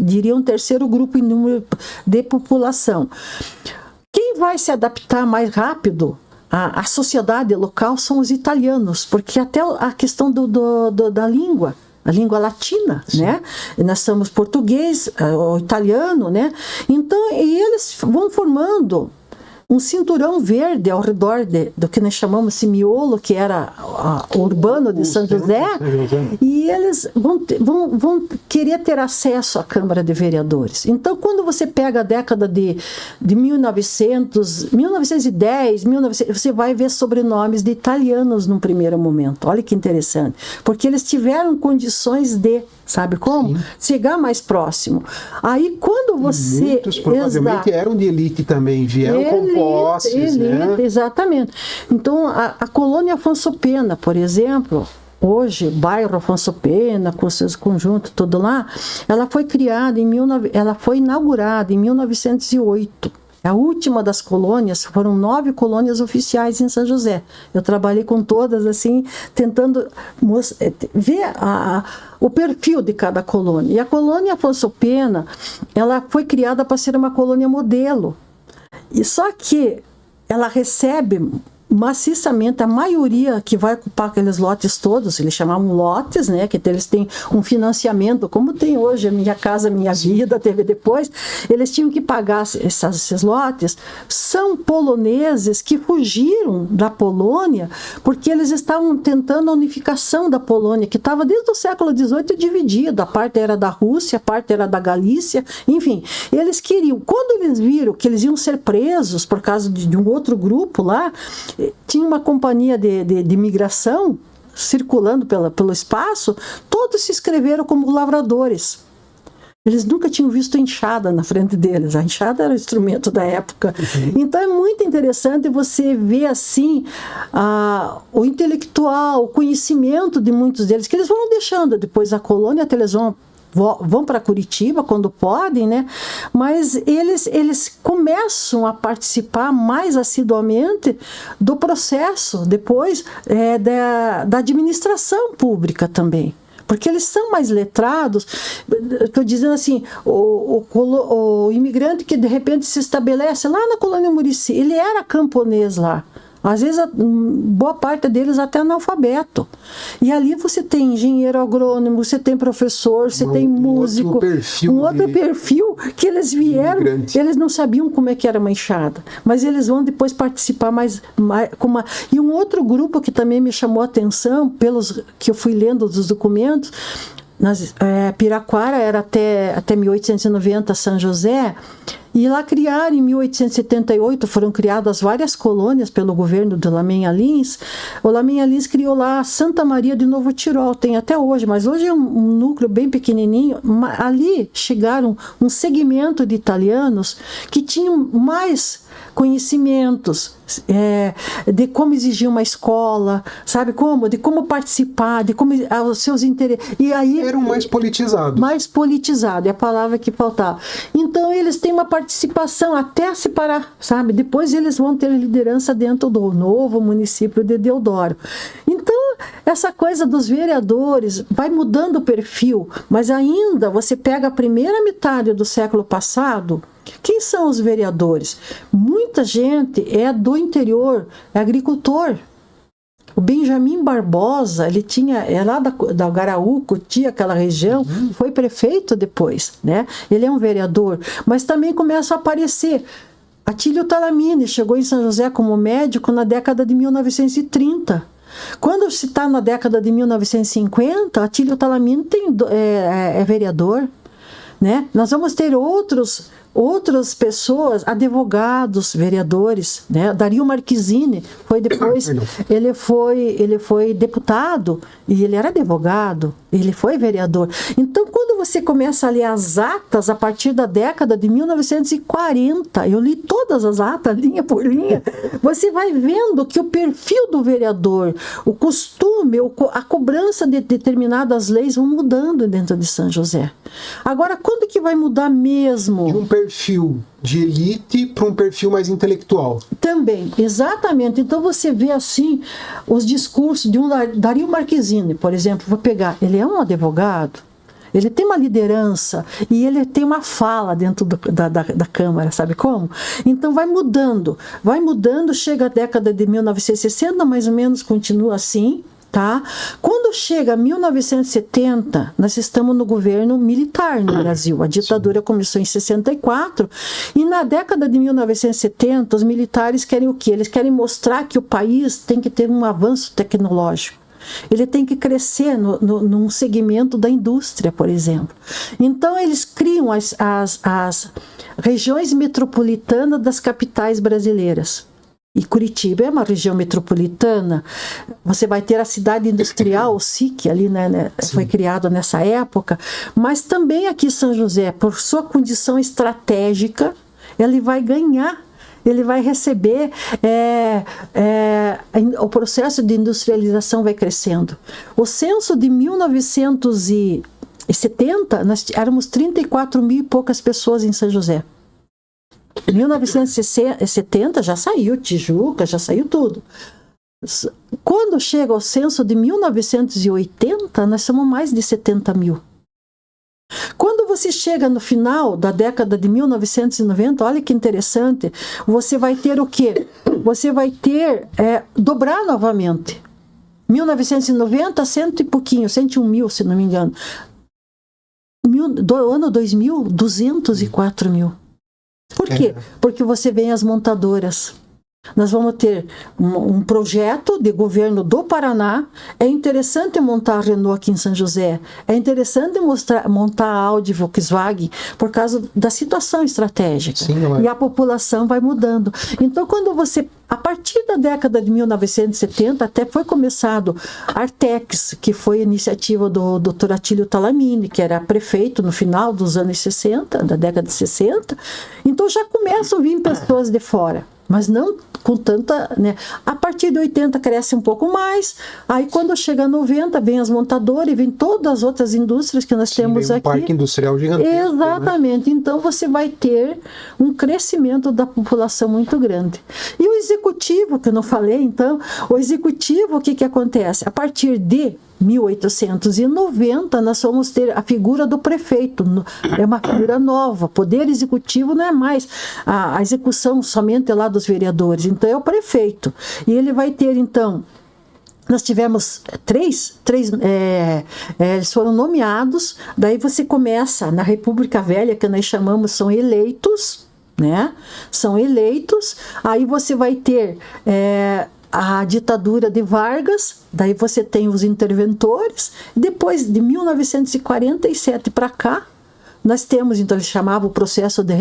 diria um terceiro grupo em número de população. Quem vai se adaptar mais rápido à sociedade local são os italianos, porque até a questão da língua, a língua latina, né? Nós somos português, o italiano, né? Então, e eles vão formando um cinturão verde ao redor do que nós chamamos de miolo, que era o urbano de São José, e eles vão querer ter acesso à Câmara de Vereadores. Então, quando você pega a década de 1910, você vai ver sobrenomes de italianos num primeiro momento. Olha que interessante. Porque eles tiveram condições de, sabe como? Chegar mais próximo. Aí, quando você... Muitos provavelmente eram de elite também, vieram com posses, né? Exatamente. Então, a colônia Afonso Pena, por exemplo, hoje, bairro Afonso Pena, com seus conjuntos, tudo lá, ela foi criada ela foi inaugurada em 1908. A última das colônias, foram 9 colônias oficiais em São José. Eu trabalhei com todas, assim, tentando ver o perfil de cada colônia. E a colônia Afonso Pena, ela foi criada para ser uma colônia modelo. E só que ela recebe maciçamente a maioria que vai ocupar aqueles lotes todos, eles chamavam lotes, né, que eles têm um financiamento, como tem hoje a Minha Casa Minha Vida, teve depois, eles tinham que pagar esses lotes, são poloneses que fugiram da Polônia, porque eles estavam tentando a unificação da Polônia, que estava desde o século XVIII dividida, a parte era da Rússia, a parte era da Galícia, enfim, eles queriam, quando eles viram que eles iam ser presos por causa de um outro grupo lá, tinha uma companhia de imigração circulando pelo espaço, todos se inscreveram como lavradores. Eles nunca tinham visto enxada na frente deles. A enxada era o instrumento da época. Então é muito interessante você ver assim o intelectual, o conhecimento de muitos deles, que eles vão deixando depois da colônia, até eles vão para Curitiba quando podem, né? Mas eles começam a participar mais assiduamente do processo, depois da administração pública também. Porque eles são mais letrados. Estou dizendo assim, o imigrante que de repente se estabelece lá na colônia Murici, ele era camponês lá. Às vezes, boa parte deles até analfabeto. E ali você tem engenheiro agrônomo, você tem professor, você tem músico. Um outro perfil que eles vieram, eles não sabiam como é que era uma enxada. Mas eles vão depois participar mais E um outro grupo que também me chamou a atenção, pelos que eu fui lendo dos documentos, Piraquara era até 1890 São José, e lá criaram, em 1878, foram criadas várias colônias pelo governo do Lamenha Lins. O Lamenha Lins criou lá Santa Maria de Novo Tirol, tem até hoje, mas hoje é um núcleo bem pequenininho. Ali chegaram um segmento de italianos que tinham mais conhecimentos de como exigir uma escola, sabe como? De como participar, de como os seus interesses. E aí eram mais politizados. Mais politizado, é a palavra que faltava. Então eles têm uma participação até se parar, sabe? Depois eles vão ter liderança dentro do novo município de Deodoro. Então, essa coisa dos vereadores vai mudando o perfil, mas ainda você pega a primeira metade do século passado. Quem são os vereadores? Muita gente é do interior, é agricultor. O Benjamin Barbosa, ele é lá da Garaú, Cotia, aquela região, foi prefeito depois, né? Ele é um vereador, mas também começa a aparecer. Atílio Talamini chegou em São José como médico na década de 1930. Quando se está na década de 1950, Atílio Talamini é vereador, né? Nós vamos ter outras pessoas, advogados, vereadores, né? Dario Marquezine foi depois, ele foi deputado e ele era advogado, ele foi vereador. Então, quando você começa a ler as atas a partir da década de 1940, eu li todas as atas, linha por linha, você vai vendo que o perfil do vereador, o costume, a cobrança de determinadas leis vão mudando dentro de São José. Agora, quando que vai mudar mesmo? De um perfil de elite para um perfil mais intelectual. Também, exatamente. Então você vê assim os discursos de um Dario Marquezine, por exemplo, vou pegar, ele é um advogado, ele tem uma liderança e ele tem uma fala dentro da Câmara, sabe como? Então vai mudando, chega a década de 1960, mais ou menos continua assim. Tá? Quando chega 1970, nós estamos no governo militar no Brasil. A ditadura começou em 64 e na década de 1970 os militares querem o quê? Eles querem mostrar que o país tem que ter um avanço tecnológico. Ele tem que crescer num segmento da indústria, por exemplo. Então eles criam as regiões metropolitanas das capitais brasileiras. E Curitiba é uma região metropolitana. Você vai ter a cidade industrial, o SIC, ali, né, foi criado nessa época. Mas também aqui São José, por sua condição estratégica, ele vai ganhar, ele vai receber, o processo de industrialização vai crescendo. O censo de 1970, nós éramos 34 mil e poucas pessoas em São José. Em 1970 já saiu Tijuca, já saiu tudo. Quando chega ao censo de 1980, nós somos mais de 70 mil. Quando você chega no final da década de 1990, olha que interessante, você vai ter o quê? Você vai ter dobrar novamente. 1990, cento e pouquinho, 101 mil, se não me engano. Do ano 2000, 204 mil. Por quê? Porque você vem as montadoras. Nós vamos ter um projeto de governo do Paraná. É interessante montar a Renault aqui em São José. É interessante montar a Audi Volkswagen por causa da situação estratégica. Sim, e a população vai mudando. Então, quando você... A partir da década de 1970, até foi começado a Artex, que foi a iniciativa do Dr. Atílio Talamini, que era prefeito no final dos anos 60, da década de 60. Então, já começam a vir pessoas de fora. Mas não com tanta, né? A partir de 80 cresce um pouco mais, aí quando chega a 90 vem as montadoras e vem todas as outras indústrias que nós temos aqui. Parque industrial gigantesco. Exatamente, né? Então você vai ter um crescimento da população muito grande. E o executivo, que eu não falei, então, o executivo, o que acontece? A partir de 1890, nós vamos ter a figura do prefeito, é uma figura nova, poder executivo não é mais a execução somente lá dos vereadores, então é o prefeito, e ele vai ter então, nós tivemos três eles foram nomeados, daí você começa, na República Velha, que nós chamamos, são eleitos, né? São eleitos, aí você vai ter... a ditadura de Vargas, daí você tem os interventores, depois de 1947 para cá, nós temos, então, eles chamavam o processo de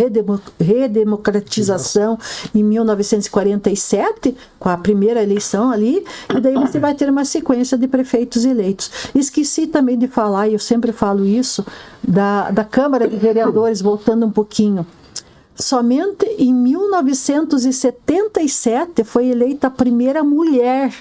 redemocratização em 1947, com a primeira eleição ali, e daí você vai ter uma sequência de prefeitos eleitos. Esqueci também de falar, e eu sempre falo isso, da Câmara de Vereadores, voltando um pouquinho. Somente em 1977 foi eleita a primeira mulher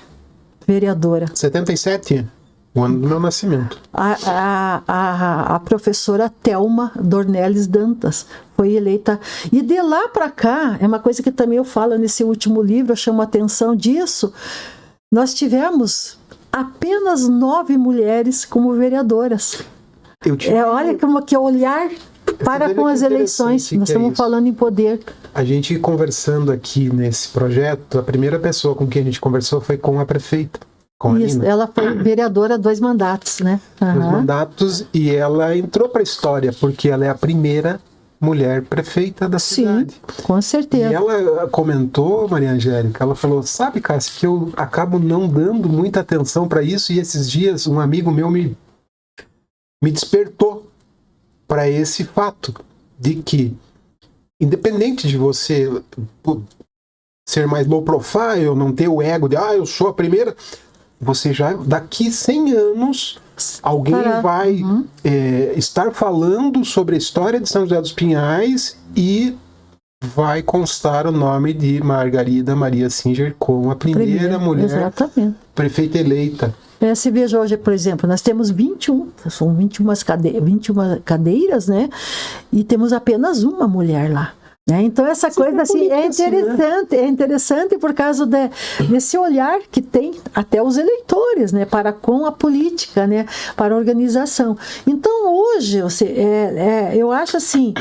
vereadora. 77? O ano do meu nascimento. A professora Thelma Dornelles Dantas foi eleita. E de lá para cá, é uma coisa que também eu falo nesse último livro, eu chamo a atenção disso, nós tivemos apenas 9 mulheres como vereadoras. Olha como que é o olhar... Para com as eleições, nós estamos falando em poder. A gente conversando aqui nesse projeto, a primeira pessoa com quem a gente conversou foi com a prefeita. Com Isso, a ela foi vereadora 2 mandatos, né? 2 mandatos, e ela entrou para a história, porque ela é a primeira mulher prefeita da cidade. Sim, com certeza. E ela comentou, Maria Angélica, ela falou, sabe, Cássia, que eu acabo não dando muita atenção para isso, e esses dias um amigo meu me despertou para esse fato de que, independente de você ser mais low profile, não ter o ego de, eu sou a primeira, você já, daqui 100 anos, alguém vai estar falando sobre a história de São José dos Pinhais e vai constar o nome de Margarida Maria Singer como a primeira mulher prefeita eleita. Se veja hoje, por exemplo, nós temos 21 cadeiras, né? E temos apenas uma mulher lá. Né? Então essa coisa assim, é interessante por causa desse olhar que tem até os eleitores, né, para com a política, né, para a organização. Então hoje eu acho assim,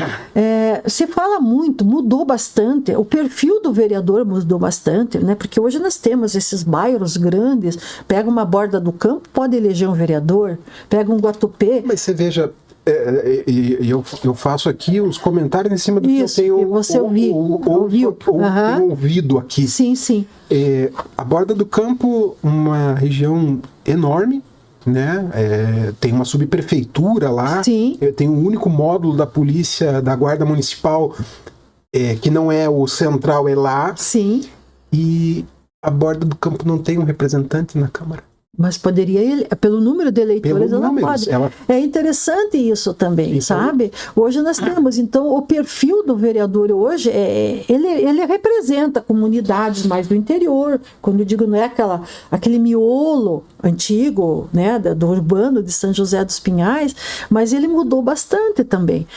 se fala muito, mudou bastante, o perfil do vereador mudou bastante, né, porque hoje nós temos esses bairros grandes, pega uma Borda do Campo, pode eleger um vereador, pega um Guatupê. Mas você veja, eu faço aqui os comentários em cima do que eu tenho ouvido aqui. Sim, sim. A Borda do Campo, uma região enorme, né? Tem uma subprefeitura lá. Sim. Tem um único módulo da polícia, da Guarda Municipal, que não é o central, é lá. Sim. E a Borda do Campo não tem um representante na Câmara. Mas poderia, pelo número de eleitores, ela pode. É interessante isso também, então, sabe? Hoje nós temos, então, o perfil do vereador hoje, ele representa comunidades mais do interior, quando eu digo não é aquele miolo antigo, né, do urbano de São José dos Pinhais, mas ele mudou bastante também.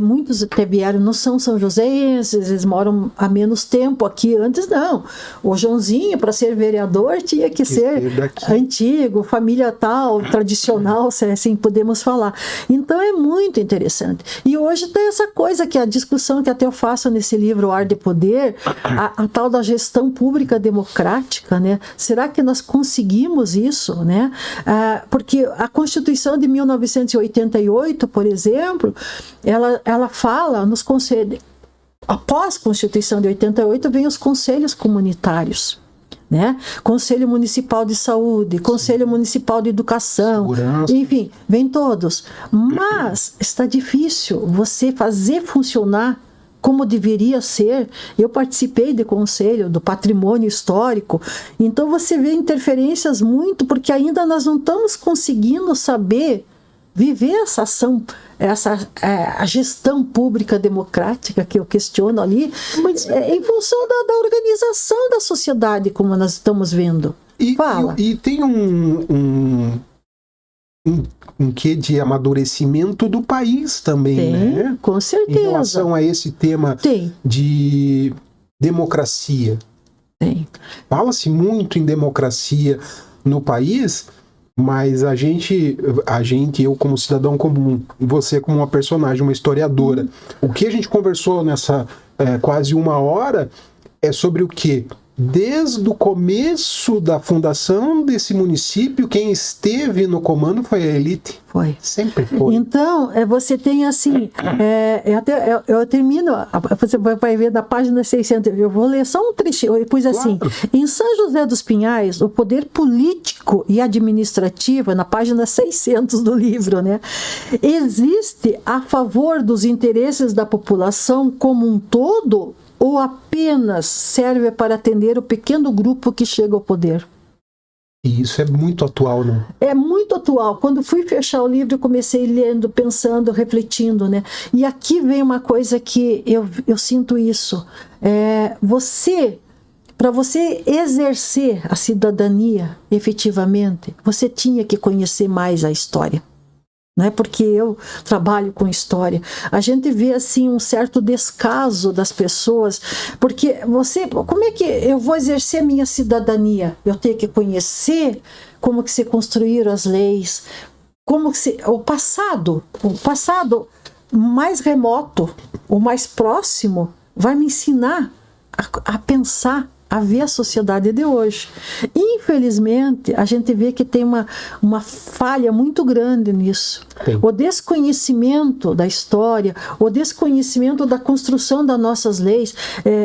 Muitos até vieram, não são são joséenses, eles moram há menos tempo aqui, antes não. O Joãozinho, para ser vereador, tinha que ser antigo, família tal, tradicional, se assim podemos falar. Então é muito interessante. E hoje tem essa coisa que a discussão que até eu faço nesse livro, O Ar de Poder, a tal da gestão pública democrática, né? Será que nós conseguimos isso, né? Porque a Constituição de 1988, por exemplo, ela fala, nos concede após a Constituição de 88, vem os conselhos comunitários, né? Conselho Municipal de Saúde, Conselho Municipal de Educação, Segurança. enfim, vem todos. Mas está difícil você fazer funcionar como deveria ser. Eu participei do Conselho do Patrimônio Histórico, então você vê interferências muito, porque ainda nós não estamos conseguindo saber viver essa ação, a gestão pública democrática que eu questiono ali, mas em função da organização da sociedade, como nós estamos vendo. Fala. E tem um quê de amadurecimento do país também, Tem, né? com certeza. Em relação a esse tema de democracia. Tem. Fala-se muito em democracia no país, mas eu como cidadão comum, e você como uma personagem, uma historiadora, o que a gente conversou nessa quase uma hora é sobre o quê? Desde o começo da fundação desse município, quem esteve no comando foi a elite. Foi. Sempre foi. Então, você tem assim, eu termino, você vai ver da página 600, eu vou ler só um trechinho, eu pus assim, em São José dos Pinhais, o poder político e administrativo, na página 600 do livro, né, existe a favor dos interesses da população como um todo, ou apenas serve para atender o pequeno grupo que chega ao poder? E isso é muito atual, né? É muito atual. Quando fui fechar o livro, eu comecei lendo, pensando, refletindo, né? E aqui vem uma coisa que eu sinto isso. Para você exercer a cidadania efetivamente, você tinha que conhecer mais a história. Não é porque eu trabalho com história. A gente vê assim um certo descaso das pessoas, porque como é que eu vou exercer a minha cidadania? Eu tenho que conhecer como que se construíram as leis, o passado mais remoto, o mais próximo, vai me ensinar a pensar, a ver a sociedade de hoje. Infelizmente, a gente vê que tem uma falha muito grande nisso. Sim. O desconhecimento da história, o desconhecimento da construção das nossas leis.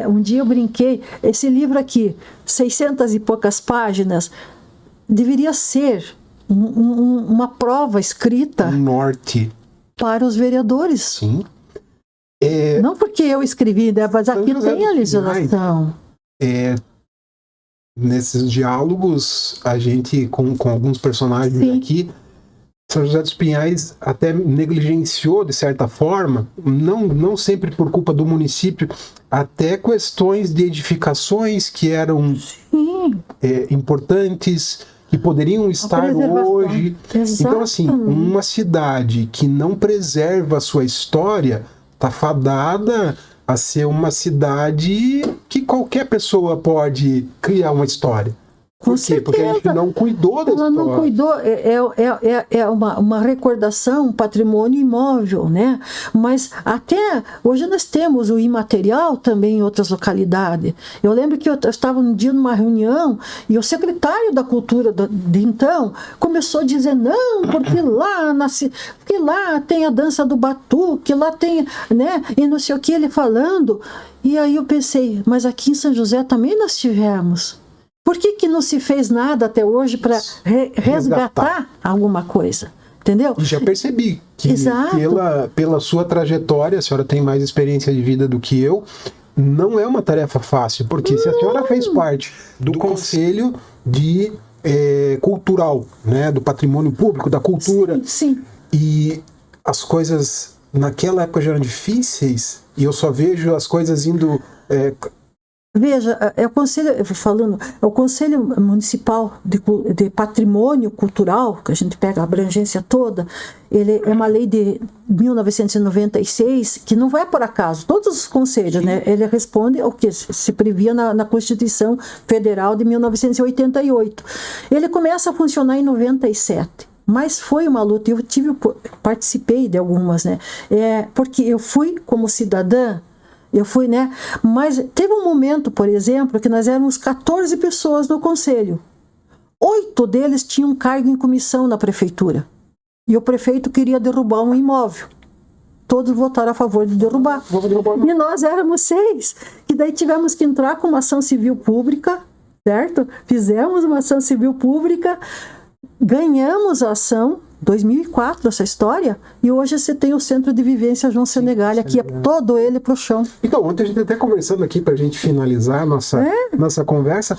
Um dia eu brinquei, esse livro aqui, 600 e poucas páginas, deveria ser uma prova escrita norte para os vereadores. Sim. Não porque eu escrevi, né, mas aqui tem a legislação. Nesses diálogos, a gente, com alguns personagens Sim. aqui, São José dos Pinhais até negligenciou, de certa forma, não sempre por culpa do município, até questões de edificações que eram importantes, que poderiam estar hoje. Exato. Então, assim, uma cidade que não preserva a sua história está fadada a ser uma cidade que qualquer pessoa pode criar uma história. Por quê? Certeza. Porque a gente não cuidou da história. Não cuidou, uma recordação, um patrimônio imóvel, né? Mas até hoje nós temos o imaterial também em outras localidades. Eu lembro que eu estava um dia numa reunião e o secretário da cultura de então começou a dizer, não, porque lá tem a dança do batuque, lá tem, né? E não sei o que ele falando. E aí eu pensei, mas aqui em São José também nós tivemos. Por que não se fez nada até hoje para resgatar alguma coisa? Entendeu? E já percebi que pela sua trajetória, a senhora tem mais experiência de vida do que eu, não é uma tarefa fácil, porque se a senhora fez parte do Conselho de Cultural, né, do Patrimônio Público, da Cultura, sim. E as coisas naquela época já eram difíceis, e eu só vejo as coisas indo... Veja, o Conselho Municipal de Patrimônio Cultural, que a gente pega a abrangência toda, ele é uma lei de 1996, que não vai por acaso, todos os conselhos, né, ele responde ao que se previa na Constituição Federal de 1988. Ele começa a funcionar em 97. Mas foi uma luta, participei de algumas, né, porque eu fui como cidadã, né? Mas teve um momento, por exemplo, que nós éramos 14 pessoas no conselho. 8 deles tinham cargo em comissão na prefeitura. E o prefeito queria derrubar um imóvel. todos votaram a favor de derrubar. E nós éramos 6, e daí tivemos que entrar com uma ação civil pública, certo? Fizemos uma ação civil pública, ganhamos a ação, 2004 essa história, e hoje você tem o Centro de Vivência João Senegalha, que é todo ele pro chão. Então, ontem a gente até conversando aqui, para a gente finalizar nossa conversa,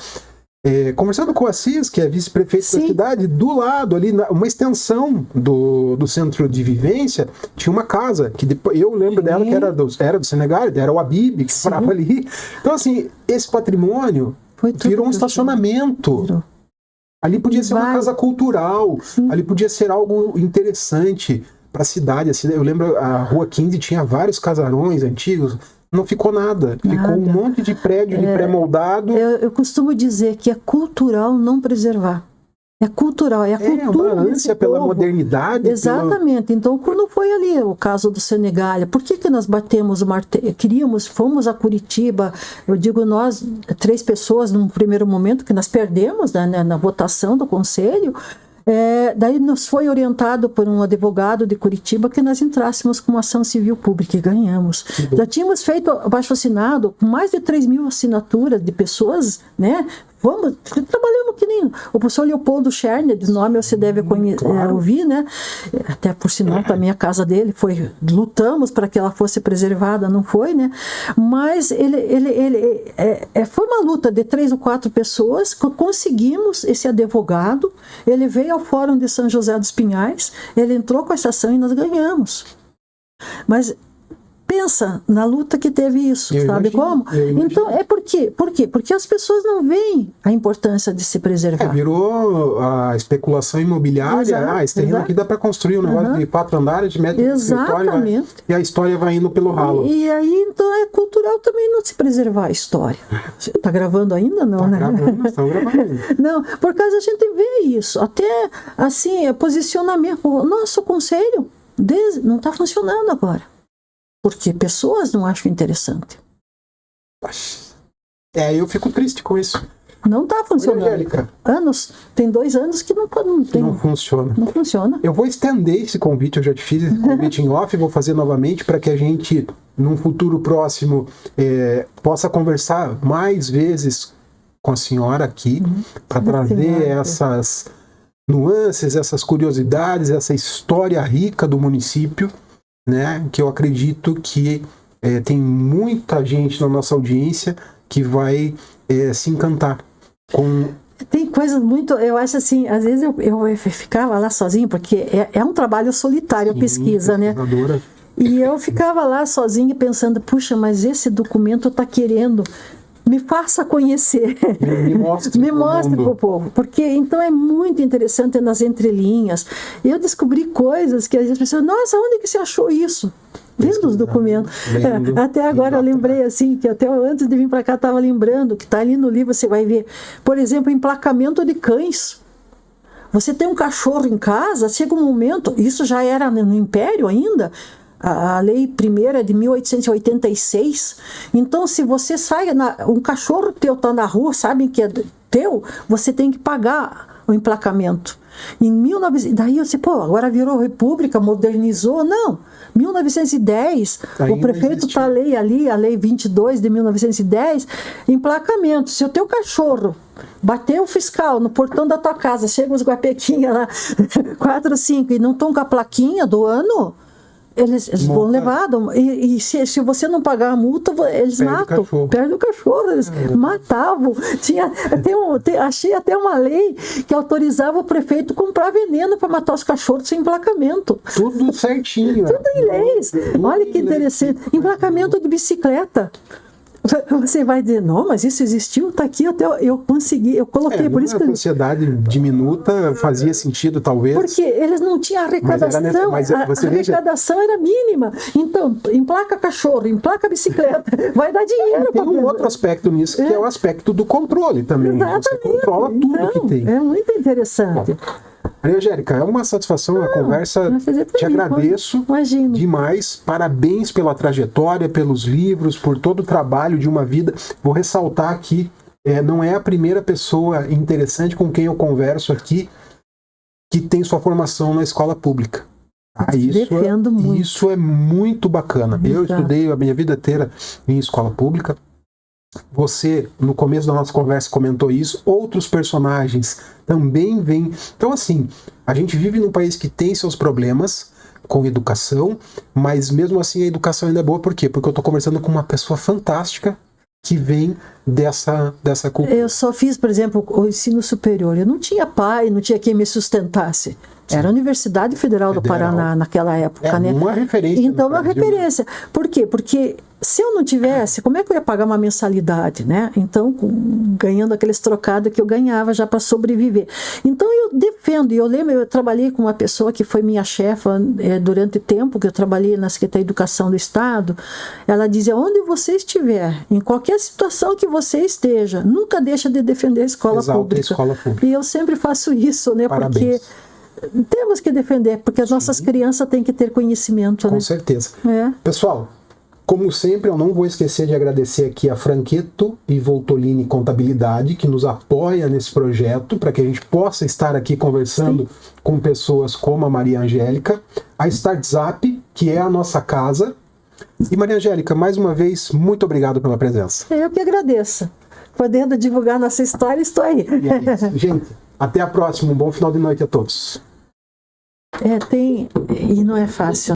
conversando com o Assis, que é vice-prefeito da cidade, do lado ali, uma extensão do Centro de Vivência, tinha uma casa, que depois, eu lembro dela que era do Senegal, era o Habib, que morava ali. Então, assim, esse patrimônio virou um estacionamento. Virou. Ali podia ser uma casa cultural, ali podia ser algo interessante para a cidade. Eu lembro, a Rua 15 tinha vários casarões antigos, não ficou nada. Ficou um monte de prédio de pré-moldado. Eu costumo dizer que é cultural não preservar. É cultural, é a cultura. Uma ânsia pela modernidade. Exatamente. Então, quando foi ali o caso do Senegalha, por que nós batemos o martelo? Fomos a Curitiba, eu digo nós, 3 pessoas num primeiro momento, que nós perdemos na votação do conselho. Daí nos foi orientado por um advogado de Curitiba que nós entrássemos com uma ação civil pública e ganhamos. Já tínhamos feito abaixo-assinado com mais de 3.000 assinaturas de pessoas, né? Trabalhamos que nem o professor Leopoldo Scherner, de nome você deve ouvir, né? Até por sinal também a casa dele lutamos para que ela fosse preservada, não foi, né? Mas foi uma luta de 3 ou 4 pessoas que conseguimos esse advogado. Ele veio ao Fórum de São José dos Pinhais, ele entrou com essa ação e nós ganhamos. Mas pensa na luta que teve isso, sabe como? Então, por quê? Porque as pessoas não veem a importância de se preservar. Virou a especulação imobiliária. Esse terreno aqui dá para construir um negócio de 4 andares, de metro de escritório, e a história vai indo pelo ralo. E aí, então, é cultural também não se preservar a história. Você está gravando ainda? Não, né? Estamos gravando. Não, por causa a gente vê isso. Até, assim, posicionamento. O nosso conselho não está funcionando agora. Porque pessoas não acham interessante. Eu fico triste com isso. Não está funcionando. Angélica. Tem 2 anos que não funciona. Não funciona. Eu vou estender esse convite, eu já te fiz esse convite em off, vou fazer novamente para que a gente, num futuro próximo, possa conversar mais vezes com a senhora aqui, para trazer essas nuances, essas curiosidades, essa história rica do município, né, que eu acredito que tem muita gente na nossa audiência que vai se encantar com... Tem coisas muito... Eu acho assim, às vezes eu ficava lá sozinho, porque é um trabalho solitário, a pesquisa, né? E eu ficava lá sozinha pensando, puxa, mas esse documento está querendo... Me faça conhecer. Me mostre para o povo. Porque então é muito interessante nas entrelinhas. Eu descobri coisas que as pessoas, nossa, onde que você achou isso? Lendo os documentos. Até agora eu lembrei assim, que até antes de vir para cá estava lembrando, que está ali no livro, você vai ver, por exemplo, emplacamento de cães. Você tem um cachorro em casa, chega um momento, isso já era no Império ainda, a lei primeira é de 1886. Então, se você sai, um cachorro teu está na rua, sabem que é teu, você tem que pagar o emplacamento. Em 1900, daí eu disse, agora virou república, modernizou. Não, 1910, o prefeito está a lei ali, a lei 22 de 1910, emplacamento. Se o teu cachorro bater o fiscal no portão da tua casa, chega os guapequinhas lá, 4 ou 5, e não estão com a plaquinha do ano, eles vão levar, e se você não pagar a multa, eles matam, perdem o cachorro, eles matavam. Achei até uma lei que autorizava o prefeito comprar veneno para matar os cachorros sem emplacamento. Tudo certinho. Tudo em leis. Olha que interessante. Emplacamento de bicicleta. Você vai dizer, não, mas isso existiu, está aqui, eu consegui, eu coloquei, por isso que... A sociedade diminuta fazia sentido, talvez. Porque eles não tinham arrecadação, a arrecadação era mínima. Então, emplaca cachorro, emplaca bicicleta, vai dar dinheiro. Tem um outro aspecto nisso, que é o aspecto do controle também. Exatamente. Você controla tudo que tem. É muito interessante. Maria Angélica, é uma satisfação a conversa, te agradeço demais, parabéns pela trajetória, pelos livros, por todo o trabalho de uma vida. Vou ressaltar aqui, não é a primeira pessoa interessante com quem eu converso aqui que tem sua formação na escola pública. Defendo muito. Isso é muito bacana. Eu estudei a minha vida inteira em escola pública. Você, no começo da nossa conversa, comentou isso. Outros personagens também vêm. Então, assim, a gente vive num país que tem seus problemas com educação, mas mesmo assim a educação ainda é boa. Por quê? Porque eu estou conversando com uma pessoa fantástica que vem dessa cultura. Eu só fiz, por exemplo, o ensino superior. Eu não tinha pai, não tinha quem me sustentasse. Era a Universidade Federal do Paraná naquela época, né? Uma referência. Então, uma referência. Por quê? Porque se eu não tivesse, como é que eu ia pagar uma mensalidade, né? Então, ganhando aqueles trocados que eu ganhava já para sobreviver. Então, eu defendo. E eu lembro, eu trabalhei com uma pessoa que foi minha chefa durante tempo, que eu trabalhei na Secretaria de Educação do Estado. Ela dizia, onde você estiver, em qualquer situação que você esteja, nunca deixa de defender a escola pública. A escola pública. E eu sempre faço isso, né? Parabéns. Porque temos que defender, porque as nossas crianças têm que ter conhecimento. Com certeza. Pessoal, como sempre, eu não vou esquecer de agradecer aqui a Franqueto e Voltolini Contabilidade, que nos apoia nesse projeto, para que a gente possa estar aqui conversando com pessoas como a Maria Angélica, a StartZap, que é a nossa casa. E Maria Angélica, mais uma vez, muito obrigado pela presença. Eu que agradeço. Podendo divulgar nossa história, estou aí. E é isso. Gente, até a próxima. Um bom final de noite a todos. E não é fácil.